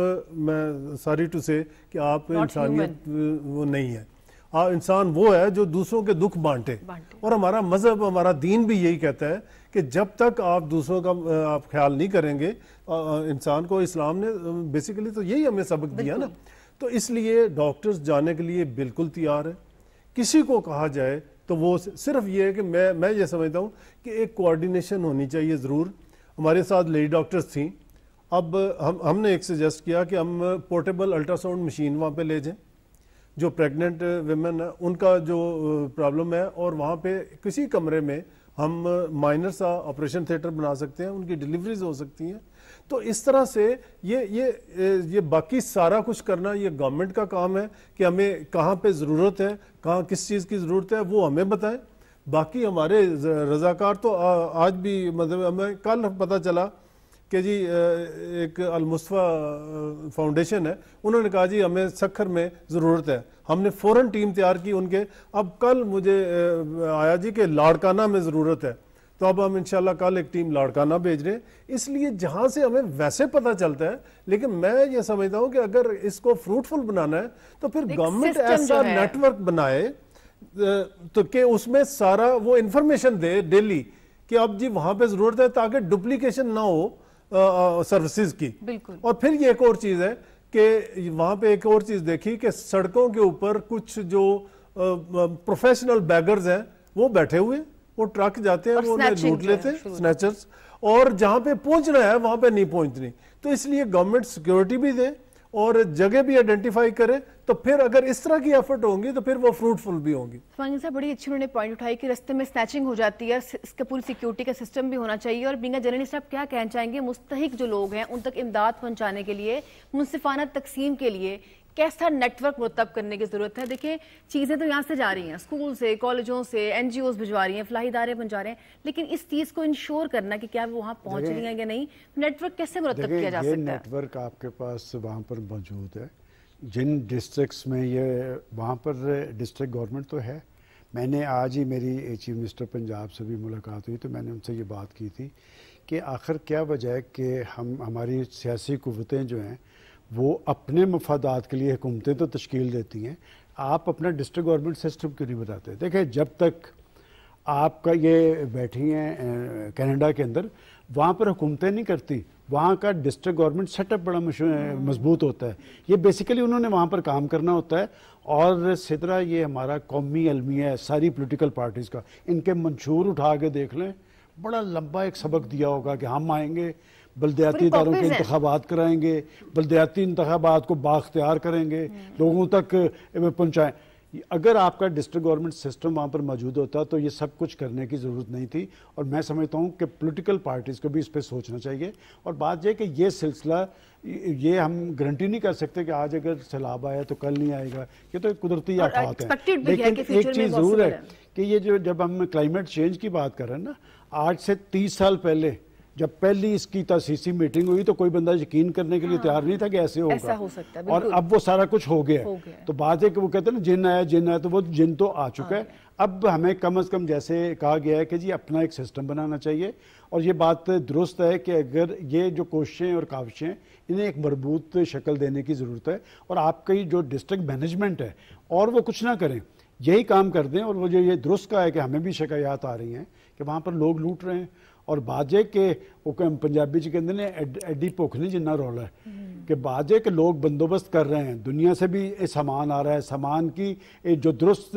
میں ساری ٹو سے کہ آپ انسانیت وہ نہیں ہے. انسان وہ ہے جو دوسروں کے دکھ بانٹے. اور ہمارا مذہب، ہمارا دین بھی یہی کہتا ہے کہ جب تک آپ دوسروں کا آپ خیال نہیں کریں گے، انسان کو اسلام نے بیسیکلی تو یہی ہمیں سبق دیا نا. تو اس لیے ڈاکٹرز جانے کے لیے بالکل تیار ہے. کسی کو کہا جائے تو وہ صرف یہ ہے کہ میں یہ سمجھتا ہوں کہ ایک کوآرڈینیشن ہونی چاہیے ضرور. ہمارے ساتھ لیڈی ڈاکٹرز تھیں. اب ہم نے ایک سجیسٹ کیا کہ ہم پورٹیبل الٹرا ساؤنڈ مشین وہاں پہ لے جائیں، جو پریگننٹ ویمن ہے ان کا جو پرابلم ہے، اور وہاں پہ کسی کمرے میں ہم مائنر سا آپریشن تھیٹر بنا سکتے ہیں، ان کی ڈیلیوریز ہو سکتی ہیں. تو اس طرح سے یہ باقی سارا کچھ کرنا یہ گورنمنٹ کا کام ہے کہ ہمیں کہاں پہ ضرورت ہے، کہاں کس چیز کی ضرورت ہے وہ ہمیں بتائیں. باقی ہمارے رضاکار تو آج بھی، مطلب ہمیں کل پتہ چلا کہ جی ایک المصطفیٰ فاؤنڈیشن ہے، انہوں نے کہا جی ہمیں سکھر میں ضرورت ہے. ہم نے فوراً ٹیم تیار کی ان کے. اب کل مجھے آیا جی کہ لاڑکانہ میں ضرورت ہے، تو اب ہم انشاءاللہ کل ایک ٹیم لاڑکانہ بھیج رہے ہیں. اس لیے جہاں سے ہمیں ویسے پتہ چلتا ہے، لیکن میں یہ سمجھتا ہوں کہ اگر اس کو فروٹفل بنانا ہے تو پھر گورنمنٹ ایسا نیٹ ورک بنائے تو کہ اس میں سارا وہ انفارمیشن دے ڈیلی کہ اب جی وہاں پہ ضرورت ہے، تاکہ ڈپلیکیشن نہ ہو سروسز کی. اور پھر یہ ایک اور چیز ہے کہ وہاں پہ ایک اور چیز دیکھی کہ سڑکوں کے اوپر کچھ جو پروفیشنل بیگرز ہیں وہ بیٹھے ہوئے، وہ ٹرک جاتے ہیں، وہ لوٹ لیتے ہیں، سنیچرز، اور جہاں پہ پہنچنا ہے وہاں پہ نہیں پہنچنی. تو اس لیے گورنمنٹ سیکیورٹی بھی دے اور جگہ بھی آئیڈینٹیفائی کرے، تو پھر اگر اس طرح کی ایفرٹ ہوں گی تو پھر وہ فروٹفل بھی ہوں گی. اسماعیل صاحب، بڑی اچھی انہوں نے پوائنٹ اٹھائی کہ رستے میں سنیچنگ ہو جاتی ہے، اس کا پوری سیکیورٹی کا سسٹم بھی ہونا چاہیے. اور بینگ اے جرنلسٹ آپ کیا کہنا چاہیں گے مستحق جو لوگ ہیں ان تک امداد پہنچانے کے لیے، منصفانہ تقسیم کے لیے کیسا نیٹ ورک مرتب کرنے کی ضرورت ہے؟ دیکھیں چیزیں تو یہاں سے جا رہی ہیں، اسکول سے، کالجوں سے، NGOs بھجوا رہی ہیں، فلاحی ادارے پہنچا رہے ہیں، لیکن اس چیز کو انشور کرنا کہ کیا وہ وہاں پہنچ رہی ہیں یا نہیں، نیٹ ورک کیسے مرتب کیا جا سکتا ہے؟ یہ نیٹ ورک آپ کے پاس وہاں پر موجود ہے. جن ڈسٹرکٹس میں یہ وہاں پر ڈسٹرکٹ گورنمنٹ تو ہے. میں نے آج ہی میری چیف منسٹر پنجاب سے بھی ملاقات ہوئی تو میں نے ان سے یہ بات کی تھی کہ آخر کیا وجہ ہے کہ ہماری سیاسی قوتیں جو ہیں وہ اپنے مفادات کے لیے حکومتیں تو تشکیل دیتی ہیں، آپ اپنا ڈسٹرکٹ گورنمنٹ سسٹم کیوں نہیں بتاتے؟ دیکھیں جب تک آپ کا یہ بیٹھی ہیں کینیڈا کے اندر، وہاں پر حکومتیں نہیں کرتی، وہاں کا ڈسٹرکٹ گورنمنٹ سیٹ اپ بڑا مضبوط ہوتا ہے. یہ بیسیکلی انہوں نے وہاں پر کام کرنا ہوتا ہے. اور سدرا یہ ہمارا قومی المیہ ہے ساری پولیٹیکل پارٹیز کا، ان کے منشور اٹھا کے دیکھ لیں، بڑا لمبا ایک سبق دیا ہوگا کہ ہم آئیں گے، بلدیاتی اداروں کے انتخابات کرائیں گے، بلدیاتی انتخابات کو بااختیار کریں گے، لوگوں تک پہنچائیں. اگر آپ کا ڈسٹرکٹ گورنمنٹ سسٹم وہاں پر موجود ہوتا تو یہ سب کچھ کرنے کی ضرورت نہیں تھی. اور میں سمجھتا ہوں کہ پولیٹیکل پارٹیز کو بھی اس پہ سوچنا چاہیے. اور بات یہ کہ یہ سلسلہ یہ ہم گارنٹی نہیں کر سکتے کہ آج اگر سیلاب آیا تو کل نہیں آئے گا، یہ تو قدرتی آفات ہیں. لیکن ایک چیز ضرور ہے کہ یہ جو جب ہم کلائمیٹ چینج کی بات کر رہے ہیں نا، آج سے 30 سال پہلے جب پہلی اس کی تاسیسی میٹنگ ہوئی تو کوئی بندہ یقین کرنے کے لیے تیار نہیں تھا کہ ایسے ہوگا، اور اب وہ سارا کچھ ہو گیا ہے. تو بات ہے کہ وہ کہتے ہیں نا جن آیا تو وہ جن تو آ چکا ہے. اب ہمیں کم از کم جیسے کہا گیا ہے کہ جی اپنا ایک سسٹم بنانا چاہیے، اور یہ بات درست ہے کہ اگر یہ جو کوششیں اور کاوشیں انہیں ایک مربوط شکل دینے کی ضرورت ہے، اور آپ کی جو ڈسٹرکٹ مینجمنٹ ہے اور وہ کچھ نہ کریں، یہی کام کر دیں. اور وہ جو یہ درست کہا ہے کہ ہمیں بھی شکایات آ رہی ہیں کہ وہاں پر لوگ لوٹ رہے ہیں، اور باجے کہ وہ پنجابی چ کہتے ہیں ایڈی بھوک نہیں جنہ رولا ہے، کہ باجے کہ لوگ بندوبست کر رہے ہیں، دنیا سے بھی سامان آ رہا ہے، سامان کی جو درست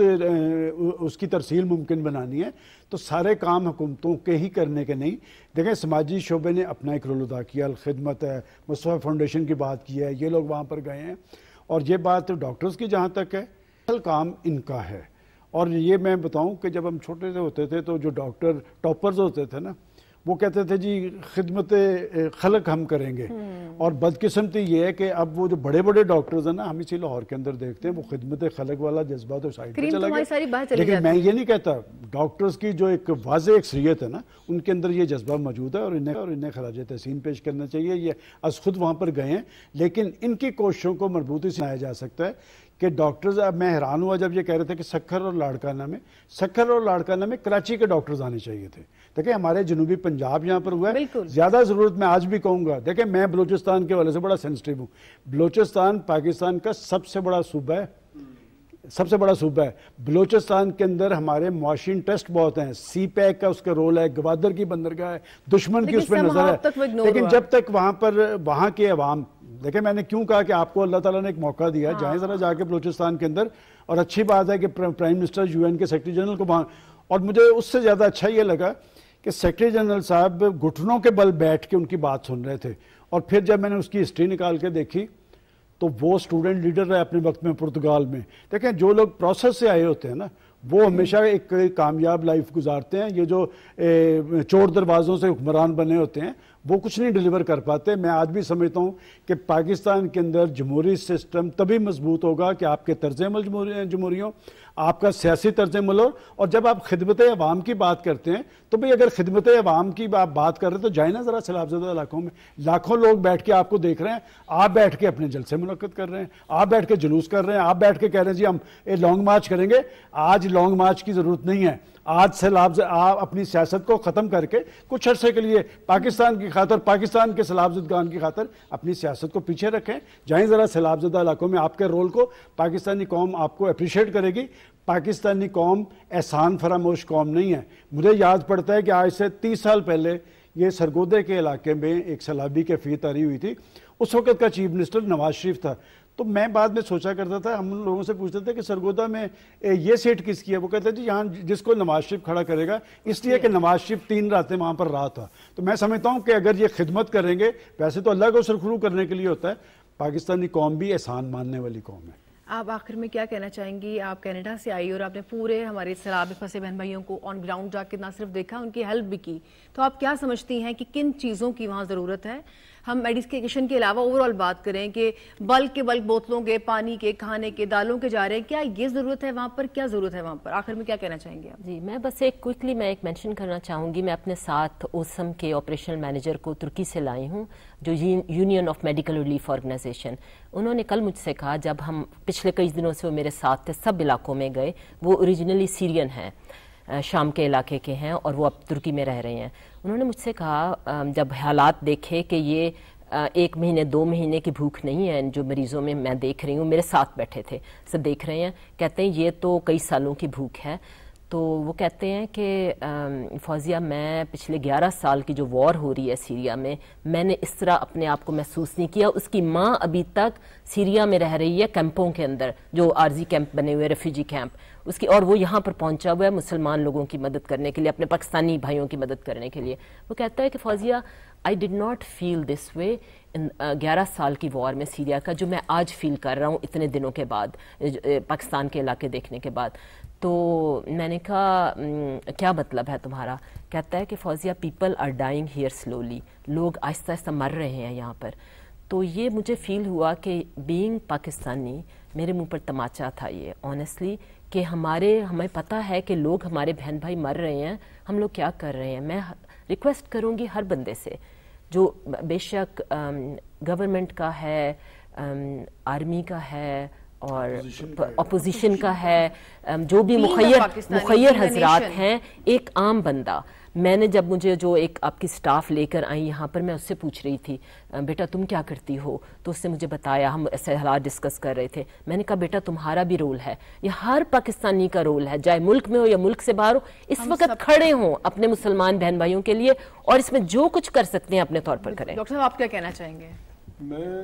اس کی ترسیل ممکن بنانی ہے، تو سارے کام حکومتوں کے ہی کرنے کے نہیں. دیکھیں سماجی شعبے نے اپنا ایک رول ادا کیا، الخدمت ہے، مصطفیٰ فاؤنڈیشن کی بات کی ہے، یہ لوگ وہاں پر گئے ہیں. اور یہ بات ڈاکٹرز کی جہاں تک ہے، اصل کام ان کا ہے. اور یہ میں بتاؤں کہ جب ہم چھوٹے سے ہوتے تھے تو جو ڈاکٹر ٹاپرز ہوتے تھے نا، وہ کہتے تھے جی خدمت خلق ہم کریں گے. اور بدقسمتی یہ ہے کہ اب وہ جو بڑے بڑے ڈاکٹرز ہیں نا، ہم اسی لاہور کے اندر دیکھتے ہیں، وہ خدمت خلق والا جذبہ تو سائڈ پہ چلا گیا. لیکن میں یہ نہیں کہتا، ڈاکٹرز کی جو ایک واضح اکثریت ہے نا، ان کے اندر یہ جذبہ موجود ہے، اور انہیں خراج تحسین پیش کرنا چاہیے. یہ از خود وہاں پر گئے ہیں، لیکن ان کی کوششوں کو مربوطی سے لایا جا سکتا ہے کہ ڈاکٹرز. اب میں حیران ہوا جب یہ کہہ رہے تھے کہ سکھر اور لاڑکانہ میں کراچی کے ڈاکٹرز آنے چاہیے تھے. دیکھیں ہمارے جنوبی پنجاب یہاں پر ہوا ہے زیادہ ضرورت. میں آج بھی کہوں گا، دیکھیں میں بلوچستان کے حوالے سے بڑا سینسٹیو ہوں. بلوچستان پاکستان کا سب سے بڑا صوبہ ہے. بلوچستان کے اندر ہمارے معاشی ٹیسٹ بہت ہیں، سی پیک کا اس کا رول ہے، گوادر کی بندرگاہ ہے، دشمن کی اس پہ نظر ہے. لیکن جب تک وہاں کے عوام، دیکھیں میں نے کیوں کہا کہ آپ کو اللہ تعالیٰ نے ایک موقع دیا، جائیں ذرا جا کے بلوچستان کے اندر. اور اچھی بات ہے کہ پرائم منسٹر UN کے سیکرٹری جنرل کو وہاں، اور مجھے اس سے زیادہ اچھا یہ لگا کہ سیکرٹری جنرل صاحب گھٹنوں کے بل بیٹھ کے ان کی بات سن رہے تھے. اور پھر جب میں نے اس کی ہسٹری نکال کے دیکھی تو وہ اسٹوڈنٹ لیڈر رہے اپنے وقت میں پرتگال میں. دیکھیں جو لوگ پروسیس سے آئے ہوتے ہیں نا، وہ ہمیشہ ایک کامیاب لائف گزارتے ہیں. یہ جو چور دروازوں سے حکمران بنے ہوتے ہیں وہ کچھ نہیں ڈیلیور کر پاتے. میں آج بھی سمجھتا ہوں کہ پاکستان کے اندر جمہوری سسٹم تبھی مضبوط ہوگا کہ آپ کے طرز عمل جمہوری ہوں، آپ کا سیاسی طرز عمل ہو. اور جب آپ خدمت عوام کی بات کرتے ہیں تو بھئی اگر خدمت عوام کی آپ بات کر رہے ہیں تو جائیں نا ذرا سیلاب زدہ علاقوں میں. لاکھوں لوگ بیٹھ کے آپ کو دیکھ رہے ہیں، آپ بیٹھ کے اپنے جلسے منعقد کر رہے ہیں، آپ بیٹھ کے جلوس کر رہے ہیں، آپ بیٹھ کے کہہ رہے ہیں جی ہم لانگ مارچ کریں گے. آج لانگ مارچ کی ضرورت نہیں ہے. آج آپ اپنی سیاست کو ختم کر کے کچھ عرصے کے لیے پاکستان کی خاطر، پاکستان کے سیلاب زدگان کی خاطر اپنی سیاست کو پیچھے رکھیں. جائیں ذرا سیلاب زدہ علاقوں میں، آپ کے رول کو پاکستانی قوم آپ کو اپریشیٹ کرے گی. پاکستانی قوم احسان فراموش قوم نہیں ہے. مجھے یاد پڑتا ہے کہ آج سے 30 سال پہلے یہ سرگودے کے علاقے میں ایک سیلابی کیفیت آری ہوئی تھی. اس وقت کا چیف منسٹر نواز شریف تھا. تو میں بعد میں سوچا کرتا تھا، ہم ان لوگوں سے پوچھتے تھے کہ سرگودا میں یہ سیٹ کس کی ہے؟ وہ کہتے جی یہاں جس کو نواز شریف کھڑا کرے گا، اس لیے کہ نواز شریف 3 راتیں وہاں پر رہا تھا. تو میں سمجھتا ہوں کہ اگر یہ خدمت کریں گے، ویسے تو اللہ کو سرخرو کرنے کے لیے ہوتا ہے، پاکستانی قوم بھی احسان ماننے والی قوم ہے. آپ آخر میں کیا کہنا چاہیں گی؟ آپ کینیڈا سے آئی اور آپ نے پورے ہمارے سیلاب میں پھنسے بہن بھائیوں کو آن گراؤنڈ جا کے نہ صرف دیکھا، ان کی ہیلپ بھی کی. تو آپ کیا سمجھتی ہیں کہ کن چیزوں کی وہاں ضرورت ہے؟ ہم میڈیکیشن کے علاوہ اوور آل بات کریں کہ بلک بوتلوں کے، پانی کے، کھانے کے، دالوں کے جا رہے ہیں، کیا یہ ضرورت ہے وہاں پر؟ کیا ضرورت ہے وہاں پر؟ آخر میں کیا کہنا چاہیں گے آپ؟ جی میں بس ایک کوئکلی میں ایک مینشن کرنا چاہوں گی. میں اپنے ساتھ اوسم کے آپریشنل مینیجر کو ترکی سے لائی ہوں، جو union of medical relief organisation. انہوں نے کل مجھ سے کہا، جب ہم پچھلے کئی دنوں سے وہ میرے ساتھ تھے، سب علاقوں میں گئے. وہ اوریجنلی سیرین ہیں، شام کے علاقے کے ہیں، اور وہ اب ترکی میں رہ رہے ہیں. انہوں نے مجھ سے کہا جب حالات دیکھے کہ یہ 1 مہینے 2 مہینے کی بھوک نہیں ہے جو مریضوں میں میں دیکھ رہی ہوں، میرے ساتھ بیٹھے تھے سب دیکھ رہے ہیں، کہتے ہیں یہ تو کئی سالوں کی بھوک ہے. تو وہ کہتے ہیں کہ فوزیہ میں پچھلے 11 سال کی جو وار ہو رہی ہے سیریا میں نے اس طرح اپنے آپ کو محسوس نہیں کیا. اس کی ماں ابھی تک سیریا میں رہ رہی ہے، کیمپوں کے اندر جو عارضی کیمپ بنے ہوئے، ریفیوجی کیمپ اس کی، اور وہ یہاں پر پہنچا ہوا ہے مسلمان لوگوں کی مدد کرنے کے لیے، اپنے پاکستانی بھائیوں کی مدد کرنے کے لیے. وہ کہتا ہے کہ Fauzia I did not feel this way in 11 سال کی وار میں سیریا کا، جو میں آج فیل کر رہا ہوں اتنے دنوں کے بعد، پاکستان کے علاقے دیکھنے کے بعد. تو میں نے کہا کیا مطلب ہے تمہارا؟ کہتا ہے کہ Fauzia people are dying here slowly, لوگ آہستہ آہستہ مر رہے ہیں یہاں پر. تو یہ مجھے فیل ہوا کہ بینگ پاکستانی میرے منہ پر تماچا تھا یہ آنیسٹلی، کہ ہمیں پتہ ہے کہ لوگ ہمارے بہن بھائی مر رہے ہیں، ہم لوگ کیا کر رہے ہیں. میں ریکویسٹ کروں گی ہر بندے سے، جو بے شک گورنمنٹ کا ہے، آرمی کا ہے، اور اپوزیشن کا ہے، جو بھی مخیر حضرات ہیں، ایک عام بندہ. میں نے جب مجھے جو ایک آپ کی سٹاف لے کر آئی یہاں پر، میں اس سے پوچھ رہی تھی بیٹا تم کیا کرتی ہو، تو اس نے مجھے بتایا، ہم ایسے حالات ڈسکس کر رہے تھے. میں نے کہا بیٹا تمہارا بھی رول ہے، یہ ہر پاکستانی کا رول ہے، چاہے ملک میں ہو یا ملک سے باہر ہو، اس وقت کھڑے ہوں اپنے مسلمان بہن بھائیوں کے لیے، اور اس میں جو کچھ کر سکتے ہیں اپنے طور پر کریں. ڈاکٹر صاحب آپ کیا کہنا چاہیں گے؟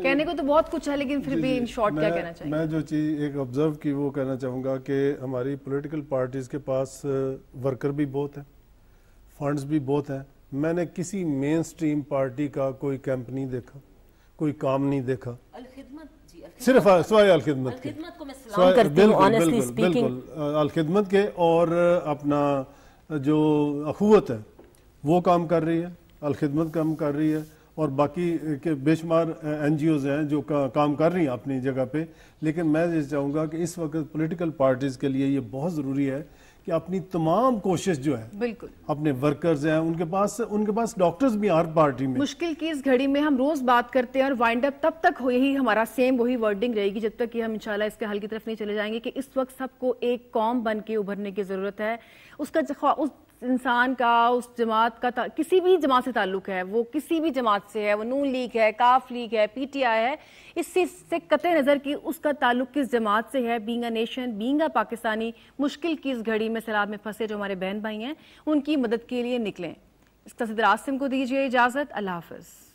کہنے کو تو بہت کچھ ہے لیکن پھر بھی ان شارٹ کیا کہنا چاہیں گے؟ میں جو چیز ایک آبزرو کی وہ کہنا چاہوں گا کہ ہماری پولیٹیکل پارٹیز کے پاس ورکر بھی بہت ہیں، فنڈز بھی بہت ہیں. میں نے کسی مین سٹریم پارٹی کا کوئی کیمپ نہیں دیکھا، کوئی کام نہیں دیکھا، صرف سوائے الخدمت کے. بالکل الخدمت کے، اور اپنا جو اخوت ہے وہ کام کر رہی ہے، الخدمت کام کر رہی ہے، اور باقی کے بے شمار این جی اوز ہیں جو کام کر رہی ہیں اپنی جگہ پہ. لیکن میں یہ چاہوں گا کہ اس وقت پولیٹیکل پارٹیز کے لیے یہ بہت ضروری ہے کہ اپنی تمام کوشش جو ہے، بالکل اپنے ورکرز ہیں ان کے پاس ڈاکٹرز بھی ہر پارٹی میں. مشکل کی اس گھڑی میں ہم روز بات کرتے ہیں اور وائنڈ اپ تب تک یہی ہمارا سیم وہی ورڈنگ رہے گی جب تک کہ ہم انشاءاللہ اس کے حل کی طرف نہیں چلے جائیں گے کہ اس وقت سب کو ایک قوم بن کے ابھرنے کی ضرورت ہے. اس کا اس انسان کا، اس جماعت کا، کسی بھی جماعت سے تعلق ہے، وہ کسی بھی جماعت سے ہے، وہ نون لیگ ہے، کاف لیگ ہے، پی ٹی آئی ہے، اس سے قطع نظر کی اس کا تعلق کس جماعت سے ہے، being a nation, being a Pakistani, مشکل کی اس گھڑی میں سیلاب میں پھنسے جو ہمارے بہن بھائی ہیں ان کی مدد کے لیے نکلیں. اس کا صدر عاصم کو دیجیے اجازت. اللہ حافظ.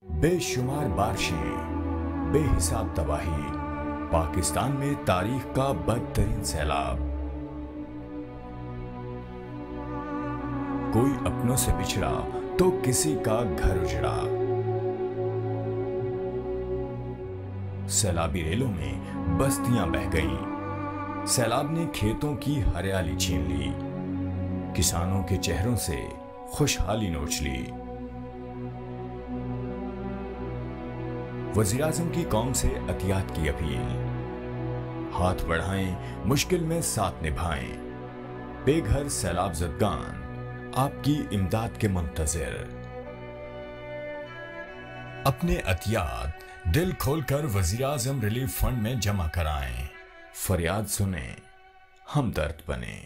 بے شمار بارشیں، بے حساب تباہی، پاکستان میں تاریخ کا بدترین سیلاب. کوئی اپنوں سے بچھڑا تو کسی کا گھر اجڑا. سیلابی ریلوں میں بستیاں بہہ گئیں. سیلاب نے کھیتوں کی ہریالی چھین لی، کسانوں کے چہروں سے خوشحالی نوچ لی. وزیراعظم کی قوم سے عطیات کی اپیل، ہاتھ بڑھائیں، مشکل میں ساتھ نبھائیں. بے گھر سیلاب زدگان آپ کی امداد کے منتظر. اپنے عطیات دل کھول کر وزیراعظم ریلیف فنڈ میں جمع کرائیں. فریاد سنیں، ہمدرد بنیں.